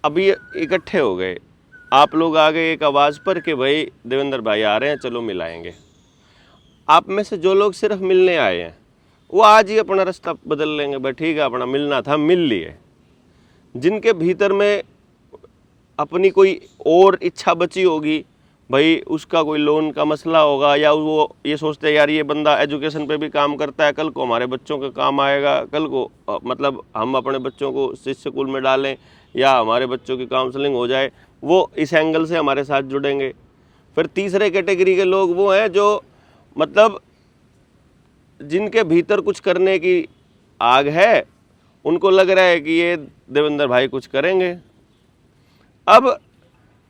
अभी इकट्ठे हो गए, आप लोग आ गए एक आवाज़ पर कि भाई देवेंद्र भाई आ रहे हैं, चलो मिलाएंगे। आप में से जो लोग सिर्फ मिलने आए हैं वो आज ही अपना रास्ता बदल लेंगे, भाई ठीक है अपना मिलना था मिल लिए। जिनके भीतर में अपनी कोई और इच्छा बची होगी, भाई उसका कोई लोन का मसला होगा, या वो ये सोचते हैं यार ये बंदा एजुकेशन पे भी काम करता है, कल को हमारे बच्चों के काम आएगा, कल को मतलब हम अपने बच्चों को शिष्य स्कूल में डालें या हमारे बच्चों की काउंसलिंग हो जाए, वो इस एंगल से हमारे साथ जुड़ेंगे। फिर तीसरे कैटेगरी के लोग वो हैं जो मतलब जिनके भीतर कुछ करने की आग है, उनको लग रहा है कि ये देवेंद्र भाई कुछ करेंगे। अब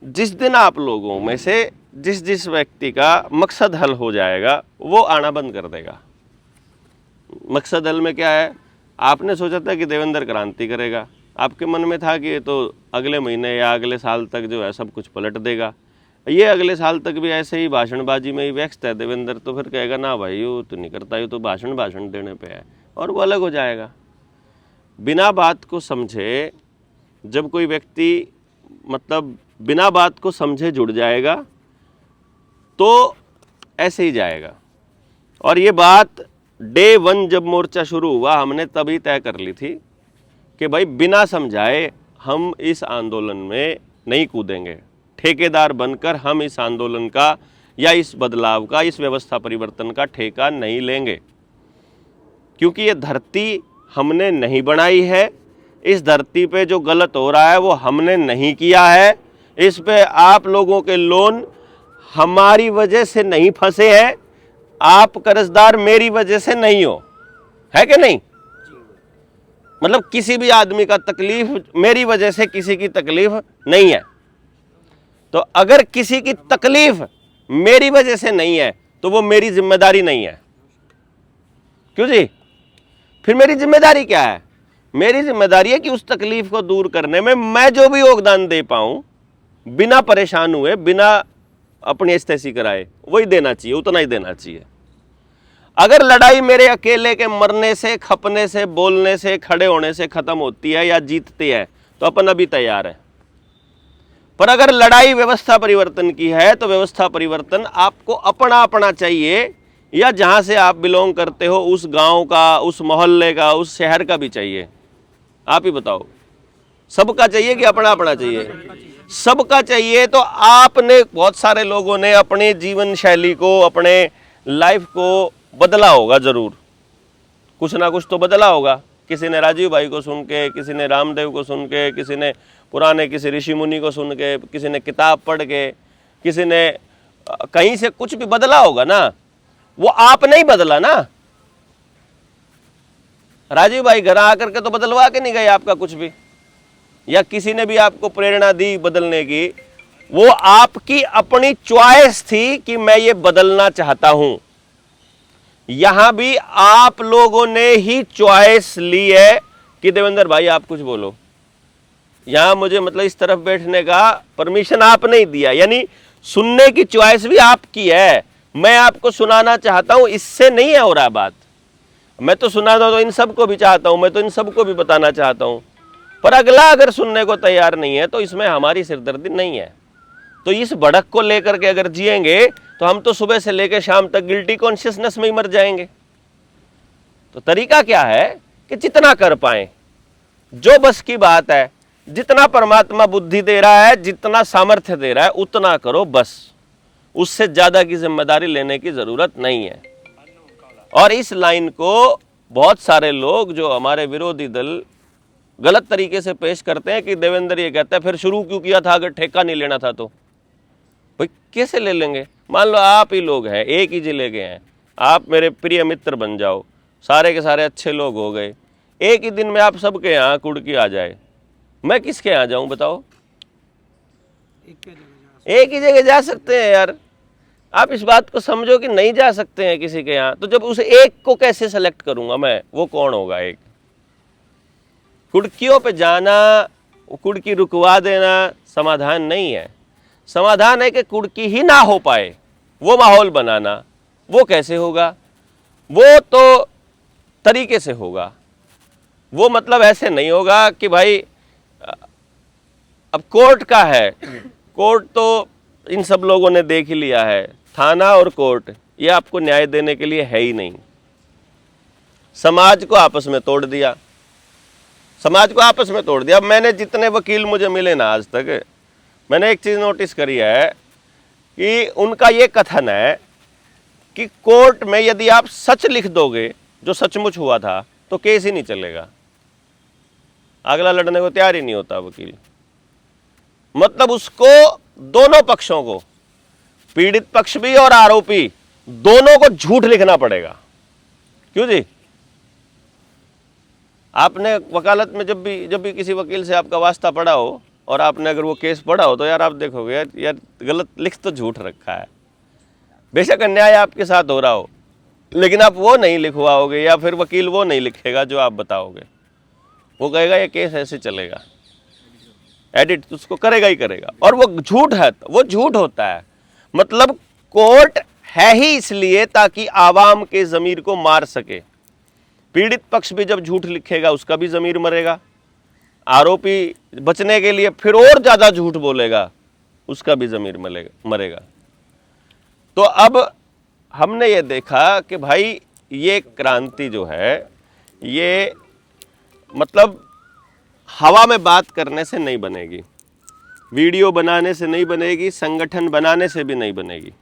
जिस दिन आप लोगों में से जिस व्यक्ति का मकसद हल हो जाएगा वो आना बंद कर देगा। मकसद हल में क्या है, आपने सोचा था कि देवेंद्र क्रांति करेगा, आपके मन में था कि ये तो अगले महीने या अगले साल तक जो है सब कुछ पलट देगा, ये अगले साल तक भी ऐसे ही भाषणबाजी में ही व्यस्त है देवेंद्र, तो फिर कहेगा ना भाई वो तो नहीं करता, ये तो भाषण देने पे है, और वो अलग हो जाएगा। बिना बात को समझे जब कोई व्यक्ति मतलब बिना बात को समझे जुड़ जाएगा तो ऐसे ही जाएगा। और ये बात डे 1 जब मोर्चा शुरू हुआ हमने तभी तय कर ली थी कि भाई बिना समझाए हम इस आंदोलन में नहीं कूदेंगे, ठेकेदार बनकर हम इस आंदोलन का या इस बदलाव का, इस व्यवस्था परिवर्तन का ठेका नहीं लेंगे। क्योंकि ये धरती हमने नहीं बनाई है, इस धरती पे जो गलत हो रहा है वो हमने नहीं किया है, इस पे आप लोगों के लोन हमारी वजह से नहीं फंसे हैं, आप कर्जदार मेरी वजह से नहीं हो, है कि नहीं? मतलब किसी भी आदमी का तकलीफ मेरी वजह से किसी की तकलीफ नहीं है। तो अगर किसी की तकलीफ मेरी वजह से नहीं है तो वो मेरी जिम्मेदारी नहीं है। क्यों जी? फिर मेरी जिम्मेदारी क्या है? मेरी जिम्मेदारी है कि उस तकलीफ को दूर करने में मैं जो भी योगदान दे पाऊं, बिना परेशान हुए, बिना अपनी एस्थेसी कराए, वही देना चाहिए, उतना ही देना चाहिए। अगर लड़ाई मेरे अकेले के मरने से, खपने से, बोलने से, खड़े होने से खत्म होती है या जीतती है तो अपन अभी तैयार है। पर अगर लड़ाई व्यवस्था परिवर्तन की है तो व्यवस्था परिवर्तन आपको अपना अपना चाहिए, या जहां से आप बिलोंग करते हो उस गांव का, उस मोहल्ले का, उस शहर का भी चाहिए। आप ही बताओ, सबका चाहिए कि अपना अपना चाहिए? सबका चाहिए। तो आपने, बहुत सारे लोगों ने अपने जीवन शैली को, अपने लाइफ को बदला होगा, जरूर कुछ ना कुछ तो बदला होगा। किसी ने राजीव भाई को सुन के, किसी ने रामदेव को सुन के, किसी ने पुराने किसी ऋषि मुनि को सुन के, किसी ने किताब पढ़ के, किसी ने कहीं से कुछ भी बदला होगा ना। वो आप नहीं बदला ना। राजीव भाई घर आकर के तो बदलवा के नहीं गए आपका कुछ भी, या किसी ने भी आपको प्रेरणा दी बदलने की। वो आपकी अपनी चॉइस थी कि मैं ये बदलना चाहता हूं। यहां भी आप लोगों ने ही चॉइस ली है कि देवेंद्र भाई आप कुछ बोलो। यहां मुझे मतलब इस तरफ बैठने का परमिशन आपने ही दिया, यानी सुनने की चॉइस भी आपकी है। मैं आपको सुनाना चाहता हूं, इससे नहीं हो रहा बात। मैं तो सुनाता तो इन सबको भी चाहता हूं, मैं तो इन सबको भी बताना चाहता हूं, पर अगला अगर सुनने को तैयार नहीं है तो इसमें हमारी सिरदर्दी नहीं है। तो इस भड़क को लेकर के अगर जिएंगे तो हम तो सुबह से लेकर शाम तक गिल्टी कॉन्शियसनेस में ही मर जाएंगे। तो तरीका क्या है कि जितना कर पाए, जो बस की बात है, जितना परमात्मा बुद्धि दे रहा है, जितना सामर्थ्य दे रहा है, उतना करो बस। उससे ज्यादा की जिम्मेदारी लेने की जरूरत नहीं है। और इस लाइन को बहुत सारे लोग जो हमारे विरोधी दल गलत तरीके से पेश करते हैं कि देवेंद्र ये कहता है फिर शुरू क्यों किया था अगर ठेका नहीं लेना था तो। भाई कैसे ले लेंगे? मान लो आप ही लोग हैं, एक ही जिले के हैं, आप मेरे प्रिय मित्र बन जाओ, सारे के सारे अच्छे लोग हो गए, एक ही दिन में आप सबके यहाँ कुड़की आ जाए, मैं किसके यहाँ जाऊँ बताओ? एक ही जगह जा सकते हैं यार। आप इस बात को समझो कि नहीं जा सकते हैं किसी के यहाँ, तो जब उस एक को कैसे सेलेक्ट करूंगा मैं? वो कौन होगा एक? कुड़कियों पे जाना, कुड़की रुकवा देना समाधान नहीं है। समाधान है कि कुड़की ही ना हो पाए, वो माहौल बनाना। वो कैसे होगा? वो तो तरीके से होगा। वो मतलब ऐसे नहीं होगा कि भाई अब कोर्ट का है, कोर्ट तो इन सब लोगों ने देख ही लिया है, थाना और कोर्ट ये आपको न्याय देने के लिए है ही नहीं। समाज को आपस में तोड़ दिया, समाज को आपस में तोड़ दिया। अब मैंने जितने वकील मुझे मिले ना आज तक, मैंने एक चीज नोटिस करी है कि उनका ये कथन है कि कोर्ट में यदि आप सच लिख दोगे जो सचमुच हुआ था तो केस ही नहीं चलेगा, अगला लड़ने को तैयार ही नहीं होता वकील। मतलब उसको दोनों पक्षों को, पीड़ित पक्ष भी और आरोपी दोनों को झूठ लिखना पड़ेगा। क्यों जी? आपने वकालत में जब भी किसी वकील से आपका वास्ता पड़ा हो और आपने अगर वो केस पढ़ा हो तो यार आप देखोगे यार गलत लिख तो झूठ रखा है। बेशक अन्याय आपके साथ हो रहा हो, लेकिन आप वो नहीं लिखवाओगे या फिर वकील वो नहीं लिखेगा जो आप बताओगे। वो कहेगा ये केस ऐसे चलेगा, एडिट उसको करेगा ही करेगा। और वो झूठ है, वो झूठ होता है। मतलब कोर्ट है ही इसलिए ताकि आवाम के ज़मीर को मार सके। पीड़ित पक्ष भी जब झूठ लिखेगा उसका भी ज़मीर मरेगा, आरोपी बचने के लिए फिर और ज़्यादा झूठ बोलेगा उसका भी ज़मीर मरेगा। तो अब हमने ये देखा कि भाई ये क्रांति जो है ये मतलब हवा में बात करने से नहीं बनेगी, वीडियो बनाने से नहीं बनेगी, संगठन बनाने से भी नहीं बनेगी।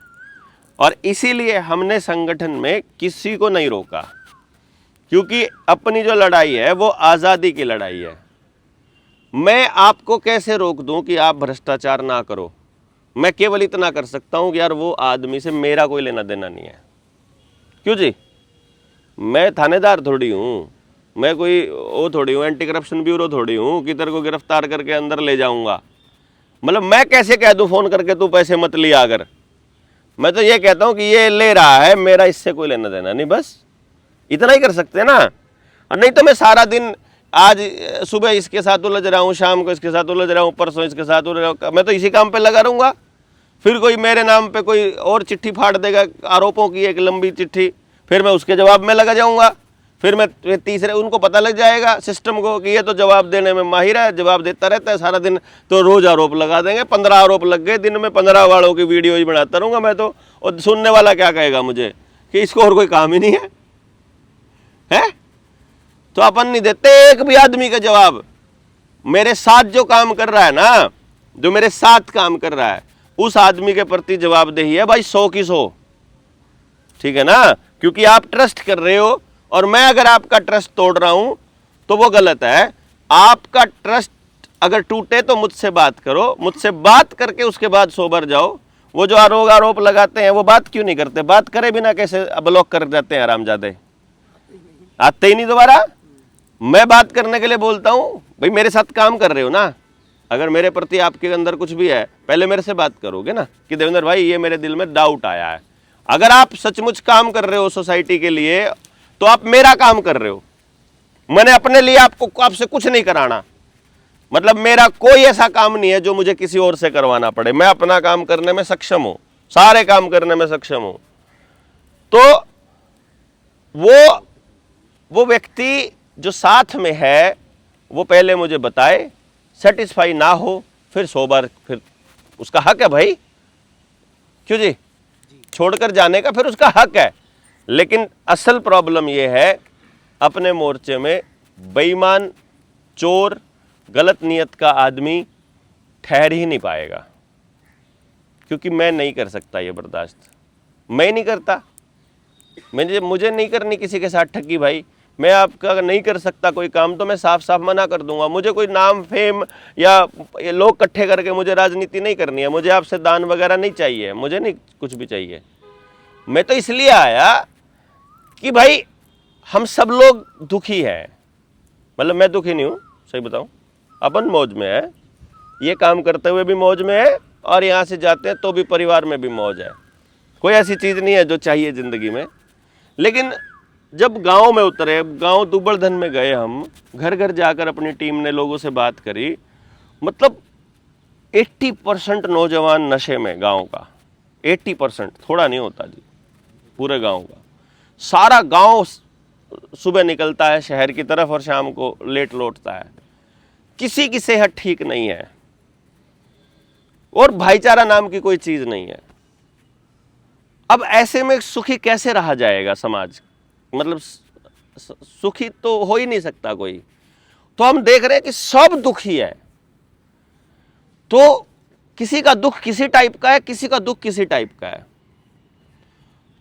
और इसीलिए हमने संगठन में किसी को नहीं रोका, क्योंकि अपनी जो लड़ाई है वो आज़ादी की लड़ाई है। मैं आपको कैसे रोक दूं कि आप भ्रष्टाचार ना करो? मैं केवल इतना कर सकता हूं कि यार वो आदमी से मेरा कोई लेना देना नहीं है। क्यों जी? मैं थानेदार थोड़ी हूं, मैं कोई वो थोड़ी हूँ, एंटी करप्शन ब्यूरो थोड़ी हूँ कि तेरे को गिरफ्तार करके अंदर ले जाऊंगा। मतलब मैं कैसे कह दूं फोन करके तू पैसे मत लिया? अगर मैं तो ये कहता हूं कि ये ले रहा है, मेरा इससे कोई लेना देना नहीं, बस इतना ही कर सकते ना। और नहीं तो मैं सारा दिन आज सुबह इसके साथ उलझ रहा हूँ, शाम को इसके साथ उलझ रहा हूँ, परसों इसके साथ उलझ रहा हूँ, मैं तो इसी काम पे लगा रहूँगा। फिर कोई मेरे नाम पे कोई और चिट्ठी फाड़ देगा, आरोपों की एक लंबी चिट्ठी, फिर मैं उसके जवाब में लगा जाऊँगा। फिर मैं तीसरे, उनको पता लग जाएगा सिस्टम को कि ये तो जवाब देने में माहिर है, जवाब देता रहता है सारा दिन, तो रोज़ आरोप लगा देंगे। 15 आरोप लग गए, दिन में 15 वालों की वीडियो ही बनाता रहूँगा मैं तो। और सुनने वाला क्या कहेगा मुझे कि इसको और कोई काम ही नहीं है? तो अपन नहीं देते एक भी आदमी का जवाब। मेरे साथ जो काम कर रहा है ना, जो मेरे साथ काम कर रहा है, उस आदमी के प्रति जवाबदेही है भाई 100 की 100। ठीक है ना? क्योंकि आप ट्रस्ट कर रहे हो और मैं अगर आपका ट्रस्ट तोड़ रहा हूं तो वो गलत है। आपका ट्रस्ट अगर टूटे तो मुझसे बात करो, मुझसे बात करके उसके बाद सोबर जाओ। वो जो आरोप लगाते हैं वो बात क्यों नहीं करते? बात करे बिना कैसे ब्लॉक कर जाते हैं हरामजादे? आते ही नहीं दोबारा। मैं बात करने के लिए बोलता हूं, भाई मेरे साथ काम कर रहे हो ना, अगर मेरे प्रति आपके अंदर कुछ भी है पहले मेरे से बात करोगे ना कि देवेंद्र भाई ये मेरे दिल में डाउट आया है। अगर आप सचमुच काम कर रहे हो सोसाइटी के लिए तो आप मेरा काम कर रहे हो। मैंने अपने लिए आपसे कुछ नहीं कराना। मतलब मेरा कोई ऐसा काम नहीं है जो मुझे किसी और से करवाना पड़े। मैं अपना काम करने में सक्षम हूं, सारे काम करने में सक्षम हूं। तो वो व्यक्ति जो साथ में है वो पहले मुझे बताए, सेटिस्फाई ना हो फिर 100 बार, फिर उसका हक है भाई। क्यों जी? छोड़कर जाने का फिर उसका हक है। लेकिन असल प्रॉब्लम यह है अपने मोर्चे में बेईमान, चोर, गलत नियत का आदमी ठहर ही नहीं पाएगा, क्योंकि मैं नहीं कर सकता ये बर्दाश्त। मैं नहीं करता, मुझे नहीं करनी किसी के साथ ठगी भाई। मैं आपका नहीं कर सकता कोई काम तो मैं साफ साफ मना कर दूंगा। मुझे कोई नाम फेम या लोग इकट्ठे करके मुझे राजनीति नहीं करनी है। मुझे आपसे दान वगैरह नहीं चाहिए, मुझे नहीं कुछ भी चाहिए। मैं तो इसलिए आया कि भाई हम सब लोग दुखी हैं। मतलब मैं दुखी नहीं हूँ, सही बताऊँ, अपन मौज में है, ये काम करते हुए भी मौज में है और यहाँ से जाते हैं तो भी परिवार में भी मौज है। कोई ऐसी चीज़ नहीं है जो चाहिए ज़िंदगी में। लेकिन जब गांव में उतरे, गांव दुबड़धन में गए, हम घर घर जाकर अपनी टीम ने लोगों से बात करी। मतलब 80% नौजवान नशे में, गांव का 80%, थोड़ा नहीं होता जी, पूरे गांव का। सारा गांव सुबह निकलता है शहर की तरफ और शाम को लेट लौटता है। किसी की सेहत ठीक नहीं है, और भाईचारा नाम की कोई चीज नहीं है। अब ऐसे में सुखी कैसे रहा जाएगा समाज? मतलब सुखी तो हो ही नहीं सकता कोई। तो हम देख रहे हैं कि सब दुखी है। तो किसी का दुख किसी टाइप का है, किसी का दुख किसी टाइप का है।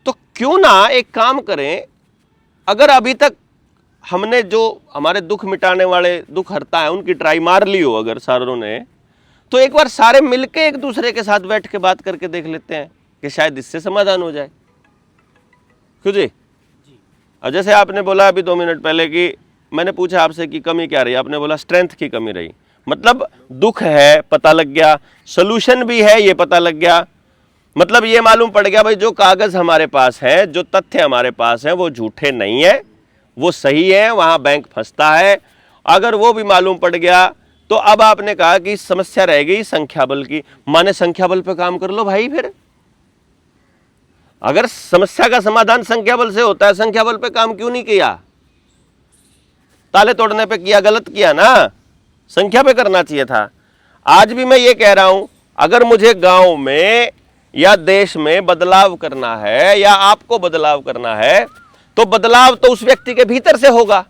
तो क्यों ना एक काम करें, अगर अभी तक हमने जो हमारे दुख मिटाने वाले दुख हरता है उनकी ट्राई मार ली हो अगर सारों ने, तो एक बार सारे मिलके एक दूसरे के साथ बैठ के बात करके देख लेते हैं कि शायद इससे समाधान हो जाए। क्यों जी? और जैसे आपने बोला अभी 2 मिनट पहले कि मैंने पूछा आपसे कि कमी क्या रही, आपने बोला स्ट्रेंथ की कमी रही। मतलब दुख है पता लग गया, सोल्यूशन भी है ये पता लग गया। मतलब ये मालूम पड़ गया भाई जो कागज हमारे पास है, जो तथ्य हमारे पास है वो झूठे नहीं है, वो सही है, वहां बैंक फंसता है। अगर वो भी मालूम पड़ गया तो अब आपने कहा कि समस्या रह गई संख्या बल की। माने संख्या बल पे काम कर लो भाई। फिर अगर समस्या का समाधान संख्या बल से होता है, संख्या बल पे काम क्यों नहीं किया? ताले तोड़ने पे किया, गलत किया ना, संख्या पे करना चाहिए था। आज भी मैं ये कह रहा हूं, अगर मुझे गांव में या देश में बदलाव करना है या आपको बदलाव करना है तो बदलाव तो उस व्यक्ति के भीतर से होगा।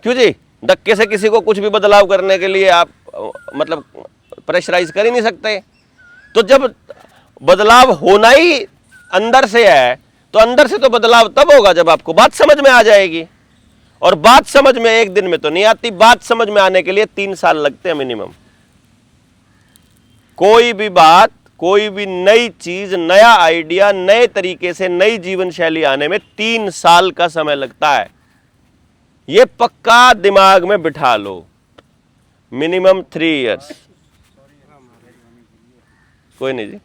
क्यों जी? धक्के से किसी को कुछ भी बदलाव करने के लिए आप मतलब प्रेशराइज कर ही नहीं सकते। तो जब बदलाव होना ही अंदर से है तो अंदर से तो बदलाव तब होगा जब आपको बात समझ में आ जाएगी। और बात समझ में एक दिन में तो नहीं आती, बात समझ में आने के लिए 3 साल लगते हैं मिनिमम। कोई भी बात, कोई भी नई चीज, नया आइडिया, नए तरीके से नई जीवन शैली आने में 3 साल का समय लगता है। ये पक्का दिमाग में बिठा लो, मिनिमम 3 इयर्स। कोई नहीं जी,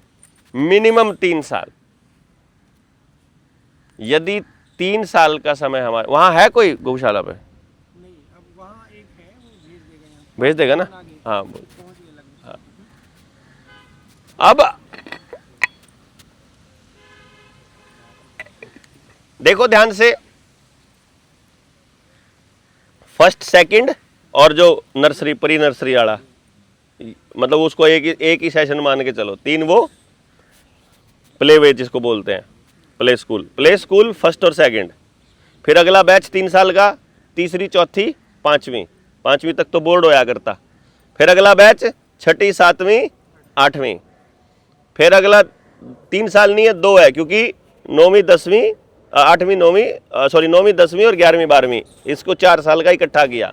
मिनिमम 3 साल। यदि 3 साल का समय हमारे वहां है कोई गौशाला पे? नहीं, अब वहाँ एक है, वो भेज देगा यहाँ। भेज देगा ना? हाँ बोल। पहुँच गया लगभग। हाँ। अब देखो ध्यान से, फर्स्ट सेकंड और जो नर्सरी प्री नर्सरी वाला, मतलब उसको एक ही सेशन मान के चलो। 3 वो प्ले वे जिसको बोलते हैं, प्ले स्कूल फर्स्ट और सेकंड। फिर अगला बैच 3 साल का, तीसरी चौथी पांचवी तक तो बोर्ड होया करता। फिर अगला बैच 6ठी 7वीं 8वीं। फिर अगला 3 साल नहीं है, 2 है, क्योंकि 9वीं 10वीं 8वीं 9वीं 9वीं 10वीं और 11वीं 12वीं, इसको 4 साल का इकट्ठा किया।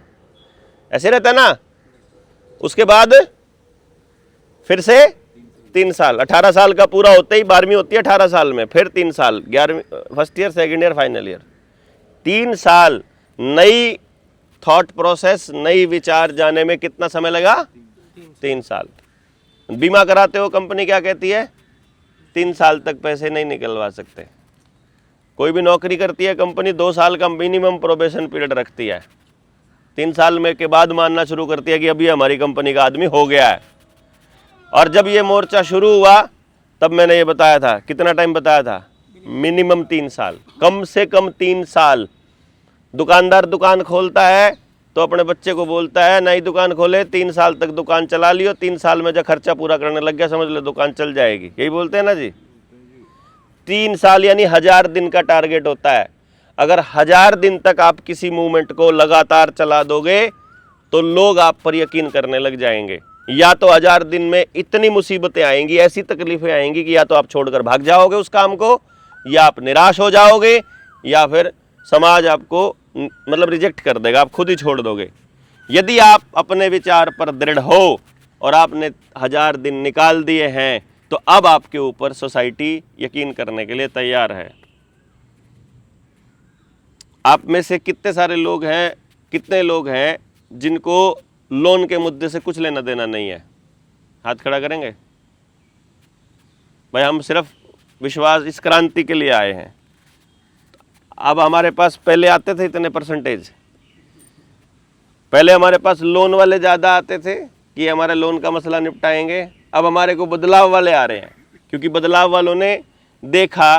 ऐसे रहता है ना। उसके बाद फिर से 3 साल, 18 साल का पूरा होते ही 12वीं होती है 18 साल में। फिर 3 साल, 11वीं first year, second year, final year. 3 साल नई थॉट प्रोसेस, नई विचार जाने में कितना समय लगा? 3 साल। बीमा कराते हो, कंपनी क्या कहती है? 3 साल तक पैसे नहीं निकलवा सकते। कोई भी नौकरी करती है कंपनी, 2 साल का मिनिमम प्रोबेशन पीरियड रखती है। 3 साल में के बाद मानना शुरू करती है कि अभी हमारी कंपनी का आदमी हो गया है। और जब ये मोर्चा शुरू हुआ तब मैंने ये बताया था, कितना टाइम बताया था? मिनिमम 3 साल, कम से कम 3 साल। दुकानदार दुकान खोलता है तो अपने बच्चे को बोलता है नई दुकान खोले, 3 साल तक दुकान चला लियो, 3 साल में जब खर्चा पूरा करने लग गया समझ लो दुकान चल जाएगी। यही बोलते हैं ना जी। 3 साल यानी 1000 दिन का टारगेट होता है। अगर 1000 दिन तक आप किसी मूवमेंट को लगातार चला दोगे तो लोग आप पर यकीन करने लग जाएंगे। या तो 1000 दिन में इतनी मुसीबतें आएंगी, ऐसी तकलीफें आएंगी कि या तो आप छोड़कर भाग जाओगे उस काम को, या आप निराश हो जाओगे, या फिर समाज आपको मतलब रिजेक्ट कर देगा, आप खुद ही छोड़ दोगे। यदि आप अपने विचार पर दृढ़ हो और आपने 1000 दिन निकाल दिए हैं तो अब आपके ऊपर सोसाइटी यकीन करने के लिए तैयार है। आप में से कितने सारे लोग हैं, कितने लोग हैं जिनको लोन के मुद्दे से कुछ लेना देना नहीं है? हाथ खड़ा करेंगे भाई। हम सिर्फ विश्वास, इस क्रांति के लिए आए हैं। अब हमारे पास पहले आते थे इतने परसेंटेज, पहले हमारे पास लोन वाले ज़्यादा आते थे कि हमारे लोन का मसला निपटाएंगे। अब हमारे को बदलाव वाले आ रहे हैं, क्योंकि बदलाव वालों ने देखा,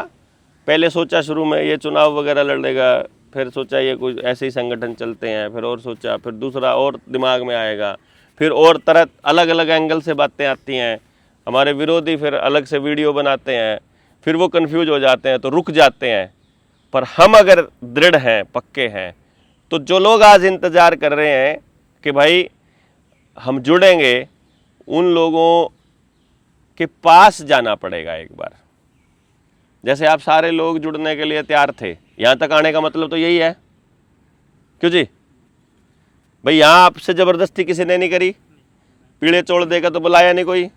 पहले सोचा शुरू में ये चुनाव वगैरह लड़ेगा, फिर सोचा ये कुछ ऐसे ही संगठन चलते हैं, फिर और सोचा, फिर दूसरा और दिमाग में आएगा, फिर और तरह अलग अलग एंगल से बातें आती हैं, हमारे विरोधी फिर अलग से वीडियो बनाते हैं, फिर वो कंफ्यूज हो जाते हैं तो रुक जाते हैं। पर हम अगर दृढ़ हैं, पक्के हैं, तो जो लोग आज इंतज़ार कर रहे हैं कि भाई हम जुड़ेंगे, उन लोगों के पास जाना पड़ेगा एक बार। जैसे आप सारे लोग जुड़ने के लिए तैयार थे, यहाँ तक आने का मतलब तो यही है, क्यों जी भाई? यहाँ आपसे ज़बरदस्ती किसी ने नहीं करी, पीड़े चोड़ देगा तो बुलाया नहीं कोई,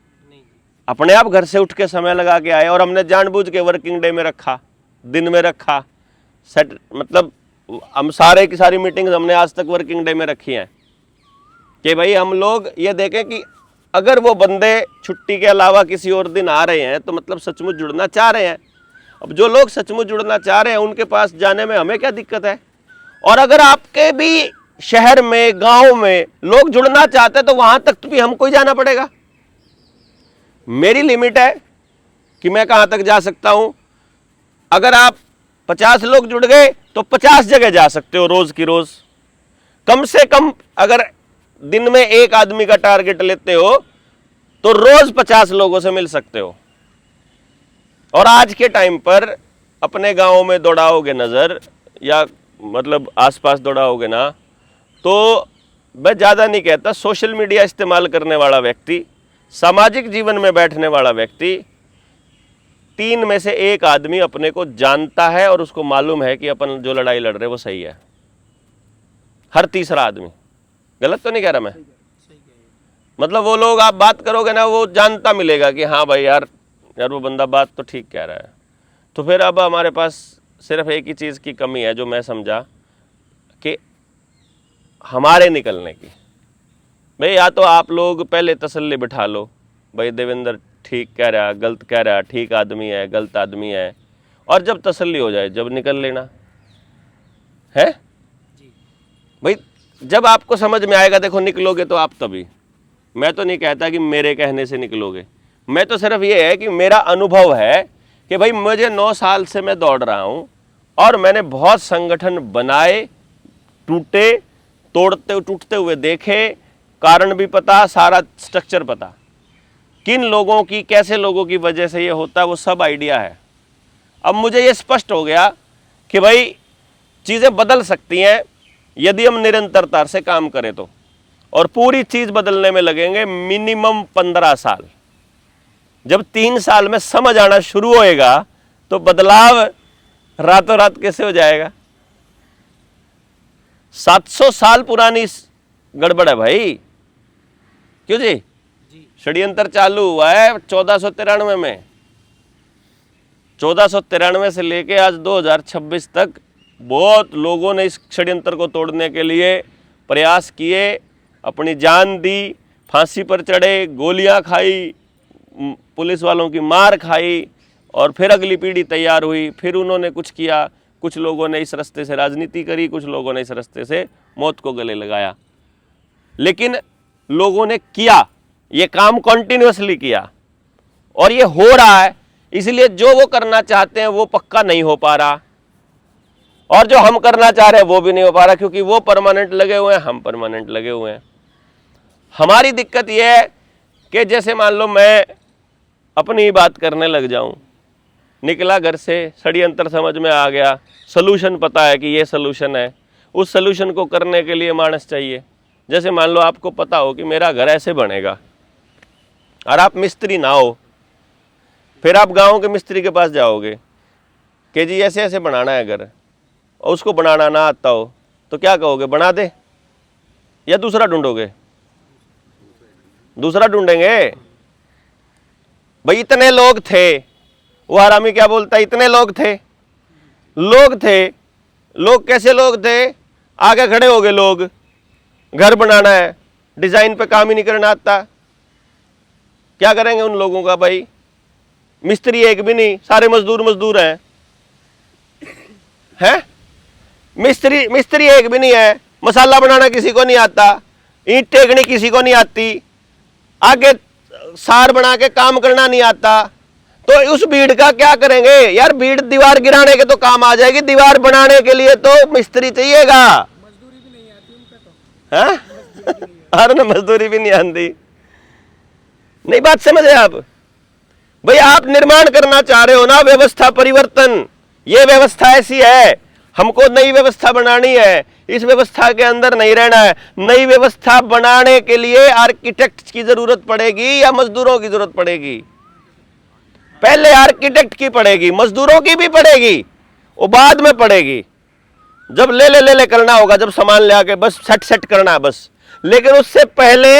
अपने आप घर से उठ के समय लगा के आए। और हमने जानबूझ के वर्किंग डे में रखा, दिन में रखा, सेट मतलब हम सारे की सारी मीटिंग्स हमने आज तक वर्किंग डे में रखी हैं कि भाई हम लोग ये देखें कि अगर वो बंदे छुट्टी के अलावा किसी और दिन आ रहे हैं तो मतलब सचमुच जुड़ना चाह रहे हैं। अब जो लोग सचमुच जुड़ना चाह रहे हैं उनके पास जाने में हमें क्या दिक्कत है? और अगर आपके भी शहर में, गांव में लोग जुड़ना चाहते हैं तो वहां तक तो भी हमको ही जाना पड़ेगा। मेरी लिमिट है कि मैं कहां तक जा सकता हूं। अगर आप 50 लोग जुड़ गए तो 50 जगह जा सकते हो रोज की रोज। कम से कम अगर दिन में एक आदमी का टारगेट लेते हो तो रोज 50 लोगों से मिल सकते हो। और आज के टाइम पर अपने गांव में दौड़ाओगे नजर, या मतलब आसपास दौड़ाओगे ना, तो मैं ज़्यादा नहीं कहता, सोशल मीडिया इस्तेमाल करने वाला व्यक्ति, सामाजिक जीवन में बैठने वाला व्यक्ति, 3 में से 1 आदमी अपने को जानता है और उसको मालूम है कि अपन जो लड़ाई लड़ रहे वो सही है। हर तीसरा आदमी, गलत तो नहीं कह रहा मैं? मतलब वो लोग आप बात करोगे ना, वो जानता मिलेगा कि हाँ भाई यार वो बंदा बात तो ठीक कह रहा है। तो फिर अब हमारे पास सिर्फ एक ही चीज़ की कमी है जो मैं समझा, कि हमारे निकलने की। भाई या तो आप लोग पहले तसल्ली बिठा लो, भाई देवेंद्र ठीक कह रहा है, गलत कह रहा है, ठीक आदमी है, गलत आदमी है, और जब तसल्ली हो जाए जब निकल लेना है। भाई जब आपको समझ में आएगा, देखो निकलोगे तो आप तभी। मैं तो नहीं कहता कि मेरे कहने से निकलोगे, मैं तो सिर्फ ये है कि मेरा अनुभव है कि भाई मुझे 9 साल से मैं दौड़ रहा हूँ और मैंने बहुत संगठन बनाए, टूटे, तोड़ते टूटते हुए देखे, कारण भी पता, सारा स्ट्रक्चर पता, किन लोगों की, कैसे लोगों की वजह से ये होता है, वो सब आइडिया है। अब मुझे ये स्पष्ट हो गया कि भाई चीज़ें बदल सकती हैं यदि हम निरंतरता से काम करें तो, और पूरी चीज़ बदलने में लगेंगे मिनिमम 15 साल। जब 3 साल में समझ आना शुरू होएगा तो बदलाव रातों रात कैसे हो जाएगा? 700 साल पुरानी गड़बड़ है भाई, क्यों जी? षड्यंत्र चालू हुआ है 1493 में। 1493 से लेके आज 2026 तक बहुत लोगों ने इस षड्यंत्र को तोड़ने के लिए प्रयास किए, अपनी जान दी, फांसी पर चढ़े, गोलियां खाई, पुलिस वालों की मार खाई, और फिर अगली पीढ़ी तैयार हुई, फिर उन्होंने कुछ किया। कुछ लोगों ने इस रास्ते से राजनीति करी, कुछ लोगों ने इस रास्ते से मौत को गले लगाया, लेकिन लोगों ने किया, ये काम कॉन्टिन्यूसली किया और ये हो रहा है। इसलिए जो वो करना चाहते हैं वो पक्का नहीं हो पा रहा, और जो हम करना चाह रहे हैं वो भी नहीं हो पा रहा, क्योंकि वो परमानेंट लगे हुए हैं, हम परमानेंट लगे हुए हैं। हमारी दिक्कत यह है कि जैसे मान लो मैं अपनी ही बात करने लग जाऊं, निकला घर से, षड्यंत्र समझ में आ गया, सलूशन पता है कि ये सलूशन है, उस सलूशन को करने के लिए मानस चाहिए। जैसे मान लो आपको पता हो कि मेरा घर ऐसे बनेगा और आप मिस्त्री ना हो, फिर आप गांव के मिस्त्री के पास जाओगे कि जी ऐसे ऐसे बनाना है घर, और उसको बनाना ना आता हो तो क्या कहोगे? बना दे, या दूसरा ढूंढोगे? दूसरा ढूंढेंगे। भाई इतने लोग थे, वो हरामी क्या बोलता है, इतने लोग थे, लोग कैसे लोग थे? आगे खड़े हो गए लोग, घर बनाना है, डिजाइन पे काम ही नहीं करना आता, क्या करेंगे उन लोगों का? भाई मिस्त्री एक भी नहीं, सारे मजदूर हैं? मिस्त्री एक भी नहीं है, मसाला बनाना किसी को नहीं आता, ईंट टेकनी किसी को नहीं आती, आगे सार बना के काम करना नहीं आता, तो उस भीड़ का क्या करेंगे यार? भीड़ दीवार गिराने के तो काम आ जाएगी, दीवार बनाने के लिए तो मिस्त्री चाहिएगा। मजदूरी भी नहीं आती उनका तो, हैं? और ना मजदूरी भी नहीं आती। नहीं बात समझे आप? भाई आप निर्माण करना चाह रहे हो ना, व्यवस्था परिवर्तन, ये व्यवस्था ऐसी है, हमको नई व्यवस्था बनानी है, इस व्यवस्था के अंदर नहीं रहना है। नई व्यवस्था बनाने के लिए आर्किटेक्ट की जरूरत पड़ेगी या मजदूरों की जरूरत पड़ेगी? पहले आर्किटेक्ट की पड़ेगी, मजदूरों की भी पड़ेगी, वो बाद में पड़ेगी। जब ले ले करना होगा, जब सामान ले आके बस सेट करना है बस। लेकिन उससे पहले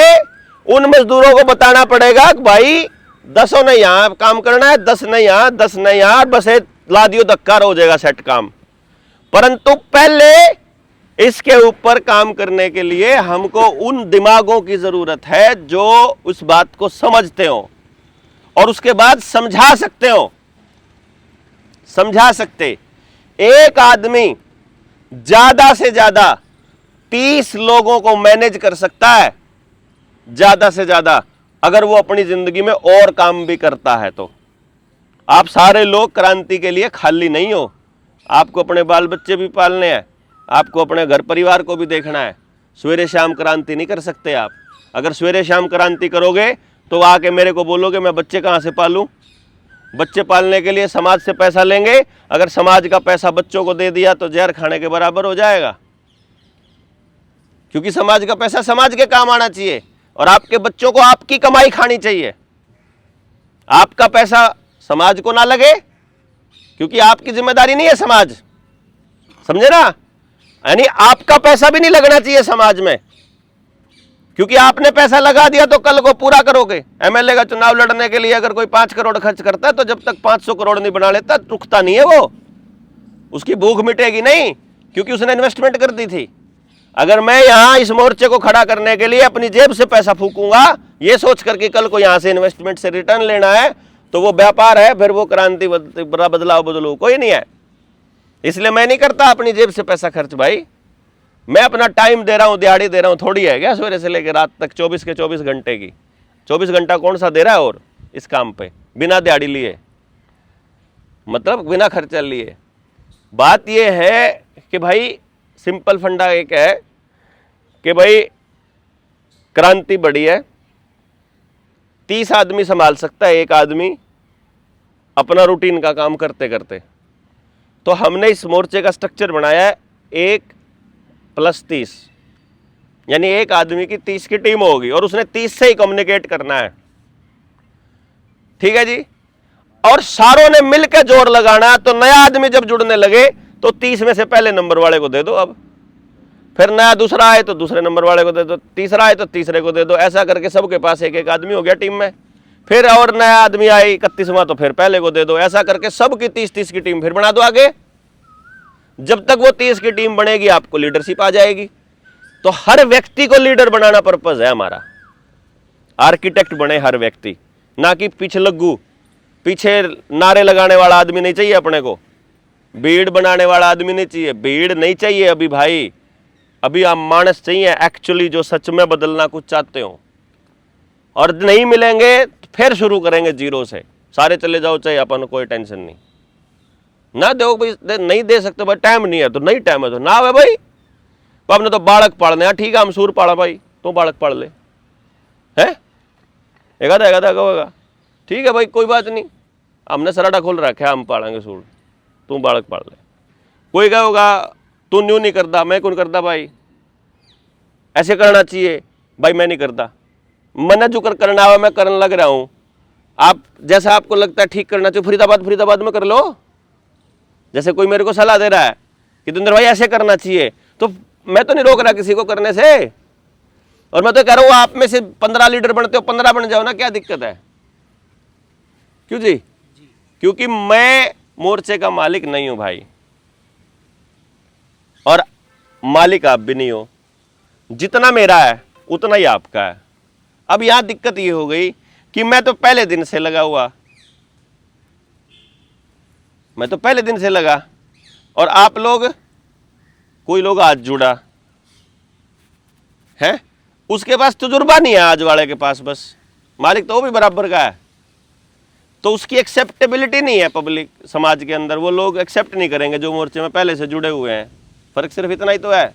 उन मजदूरों को बताना पड़ेगा कि भाई 10 ने यहां काम करना है, 10 ने यहां, 10 ने यहां, बस ला दियो धक्का हो जाएगा सेट काम। परंतु पहले इसके ऊपर काम करने के लिए हमको उन दिमागों की जरूरत है जो उस बात को समझते हो और उसके बाद समझा सकते हो। समझा सकते, एक आदमी ज्यादा से ज्यादा 30 लोगों को मैनेज कर सकता है, ज्यादा से ज्यादा, अगर वो अपनी जिंदगी में और काम भी करता है तो। आप सारे लोग क्रांति के लिए खाली नहीं हो, आपको अपने बाल बच्चे भी पालने हैं, आपको अपने घर परिवार को भी देखना है। सवेरे शाम क्रांति नहीं कर सकते आप। अगर सवेरे शाम क्रांति करोगे तो आके मेरे को बोलोगे मैं बच्चे कहाँ से पालूं? बच्चे पालने के लिए समाज से पैसा लेंगे, अगर समाज का पैसा बच्चों को दे दिया तो जहर खाने के बराबर हो जाएगा। क्योंकि समाज का पैसा समाज के काम आना चाहिए और आपके बच्चों को आपकी कमाई खानी चाहिए। आपका पैसा समाज को ना लगे, क्योंकि आपकी जिम्मेदारी नहीं है समाज, समझे ना? यानी आपका पैसा भी नहीं लगना चाहिए समाज में, क्योंकि आपने पैसा लगा दिया तो कल को पूरा करोगे। एमएलए का चुनाव लड़ने के लिए अगर कोई 5 करोड़ खर्च करता है तो जब तक 500 करोड़ नहीं बना लेता रुकता नहीं है वो, उसकी भूख मिटेगी नहीं, क्योंकि उसने इन्वेस्टमेंट कर दी थी। अगर मैं यहां इस मोर्चे को खड़ा करने के लिए अपनी जेब से पैसा फूकूंगा ये सोच करके कल को यहां से इन्वेस्टमेंट से रिटर्न लेना है, तो वो व्यापार है, फिर वो क्रांति बदलाव बदलू कोई नहीं है। इसलिए मैं नहीं करता अपनी जेब से पैसा खर्च भाई। मैं अपना टाइम दे रहा हूं, दिहाड़ी दे रहा हूं, थोड़ी है क्या सवेरे से लेकर रात तक 24 के 24 घंटे की। 24 घंटा कौन सा दे रहा है और इस काम पे बिना दिहाड़ी लिए, मतलब बिना खर्चा लिए। बात यह है कि भाई सिंपल फंडा एक है कि भाई क्रांति बड़ी है, 30 आदमी संभाल सकता है एक आदमी अपना रूटीन का काम करते करते। तो हमने इस मोर्चे का स्ट्रक्चर बनाया है 1+30, यानी एक आदमी की 30 की टीम होगी और उसने 30 से ही कम्युनिकेट करना है, ठीक है जी। और सारों ने मिलकर जोर लगाना है। तो नया आदमी जब जुड़ने लगे तो 30 में से पहले नंबर वाले को दे दो, अब फिर नया दूसरा आए तो दूसरे नंबर वाले को दे दो, तीसरा आए तो तीसरे को दे दो, ऐसा करके सबके पास एक एक आदमी हो गया टीम में। फिर और नया आदमी आए 31वां तो फिर पहले को दे दो, ऐसा करके सबकी 30-30 की टीम फिर बना दो आगे। जब तक वो 30 की टीम बनेगी आपको लीडरशिप आ जाएगी। तो हर व्यक्ति को लीडर बनाना पर्पज है हमारा। आर्किटेक्ट बने हर व्यक्ति, ना कि पीछे लग्गू, पीछे नारे लगाने वाला आदमी नहीं चाहिए अपने को, भीड़ बनाने वाला आदमी नहीं चाहिए, भीड़ नहीं चाहिए अभी भाई। अभी आप मानस चाहिए एक्चुअली जो सच में बदलना कुछ चाहते हो, और नहीं मिलेंगे तो फिर शुरू करेंगे जीरो से। सारे चले जाओ चाहे अपन, कोई टेंशन नहीं। ना दो भाई, नहीं दे सकते भाई, टाइम नहीं है तो नहीं, टाइम है तो ना है भाई। तो आपने तो बालक पालने हैं, ठीक है हम सूर पाला भाई, तो बालक पाल ले है, एगा होगा, ठीक है भाई कोई बात नहीं, हमने सराडा खोल रखा है, हम पालेंगे सूर, तू बालक पाल ले। कोई क्या होगा तू न्यू नहीं करता, मैं कौन करता भाई, ऐसे करना चाहिए भाई, मैं नहीं करता। मैंने जो करना हुआ मैं करने लग रहा हूं। आप जैसा आपको लगता है ठीक करना चाहिए, फरीदाबाद में कर लो। जैसे कोई मेरे को सलाह दे रहा है कि दुंदर भाई ऐसे करना चाहिए, तो मैं तो नहीं रोक रहा किसी को करने से, और मैं तो कह रहा हूं आप में से 15 लीडर बनते हो 15 बन जाओ ना, क्या दिक्कत है? क्यों जी? क्योंकि मैं मोर्चे का मालिक नहीं हूं भाई, और मालिक आप भी नहीं हो। जितना मेरा है उतना ही आपका है। अब यहां दिक्कत ये हो गई कि मैं तो पहले दिन से लगा हुआ, मैं तो पहले दिन से लगा, और आप लोग, कोई लोग आज जुड़ा है, उसके पास तजुर्बा नहीं है आज वाले के पास, बस मालिक तो वो भी बराबर का है, तो उसकी एक्सेप्टेबिलिटी नहीं है पब्लिक समाज के अंदर। वो लोग एक्सेप्ट नहीं करेंगे जो मोर्चे में पहले से जुड़े हुए हैं। फर्क सिर्फ इतना ही तो है।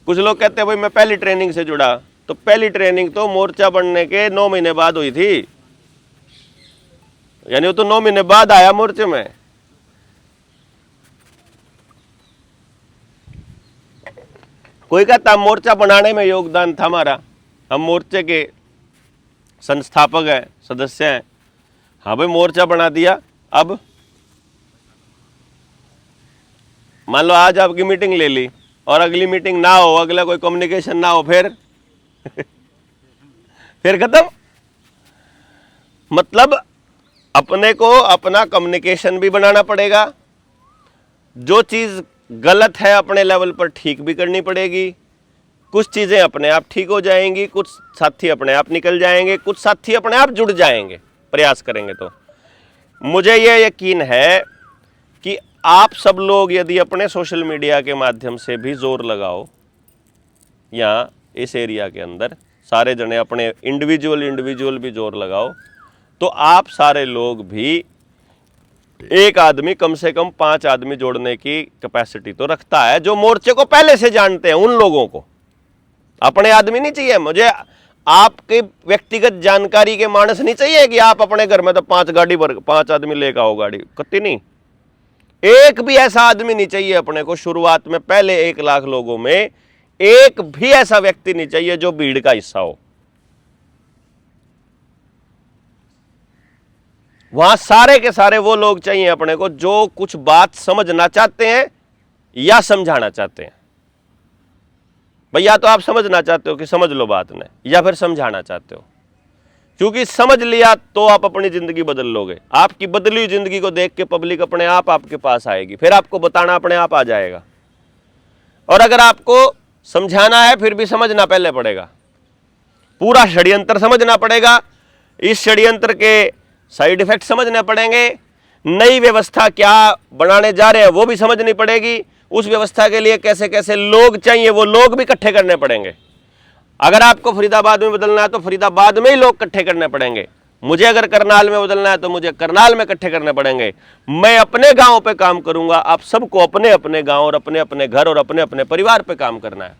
कुछ लोग कहते हैं भाई मैं पहली ट्रेनिंग से जुड़ा, तो पहली ट्रेनिंग तो मोर्चा बनने के 9 महीने बाद हुई थी, यानी वो तो 9 महीने बाद आया मोर्चे में। कोई कहता मोर्चा बनाने में योगदान था हमारा, हम मोर्चे के संस्थापक हैं, सदस्य हैं। हाँ भाई मोर्चा बना दिया, अब मान लो आज आपकी मीटिंग ले ली और अगली मीटिंग ना हो, अगला कोई कम्युनिकेशन ना हो, फिर खत्म। मतलब अपने को अपना कम्युनिकेशन भी बनाना पड़ेगा, जो चीज गलत है अपने लेवल पर ठीक भी करनी पड़ेगी। कुछ चीजें अपने आप ठीक हो जाएंगी, कुछ साथी अपने आप निकल जाएंगे, कुछ साथी अपने आप जुड़ जाएंगे प्रयास करेंगे तो। मुझे ये यकीन है कि आप सब लोग यदि अपने सोशल मीडिया के माध्यम से भी जोर लगाओ, या इस एरिया के अंदर सारे जने अपने इंडिविजुअल भी जोर लगाओ, तो आप सारे लोग भी, एक आदमी कम से कम 5 आदमी जोड़ने की कैपेसिटी तो रखता है, जो मोर्चे को पहले से जानते हैं। उन लोगों को अपने आदमी नहीं चाहिए, मुझे आपके व्यक्तिगत जानकारी के मानस नहीं चाहिए कि आप अपने घर में तो 5 आदमी लेकर आओ गाड़ी, कत्ती नहीं। एक भी ऐसा आदमी नहीं चाहिए अपने को शुरुआत में, पहले 1 लाख लोगों में एक भी ऐसा व्यक्ति नहीं चाहिए जो भीड़ का हिस्सा हो। वहां सारे के सारे वो लोग चाहिए अपने को जो कुछ बात समझना चाहते हैं या समझाना चाहते हैं। भैया तो आप समझना चाहते हो कि समझ लो बात ने, या फिर समझाना चाहते हो, क्योंकि समझ लिया तो आप अपनी जिंदगी बदल लोगे। आपकी बदली हुई जिंदगी को देख के पब्लिक अपने आप आपके पास आएगी, फिर आपको बताना अपने आप आ जाएगा। और अगर आपको समझाना है फिर भी समझना पहले पड़ेगा, पूरा षड्यंत्र समझना पड़ेगा, इस षड्यंत्र के साइड इफेक्ट समझने पड़ेंगे, नई व्यवस्था क्या बनाने जा रहे हैं वो भी समझनी पड़ेगी, उस व्यवस्था के लिए कैसे कैसे लोग चाहिए वो लोग भी इकट्ठे करने पड़ेंगे। अगर आपको फरीदाबाद में बदलना है तो फरीदाबाद में ही लोग इकट्ठे करने पड़ेंगे, मुझे अगर करनाल में बदलना है तो मुझे करनाल में इकट्ठे करने पड़ेंगे। मैं अपने गांव पे काम करूंगा, आप सबको अपने अपने गांव और अपने अपने घर और अपने अपने परिवार पे काम करना है।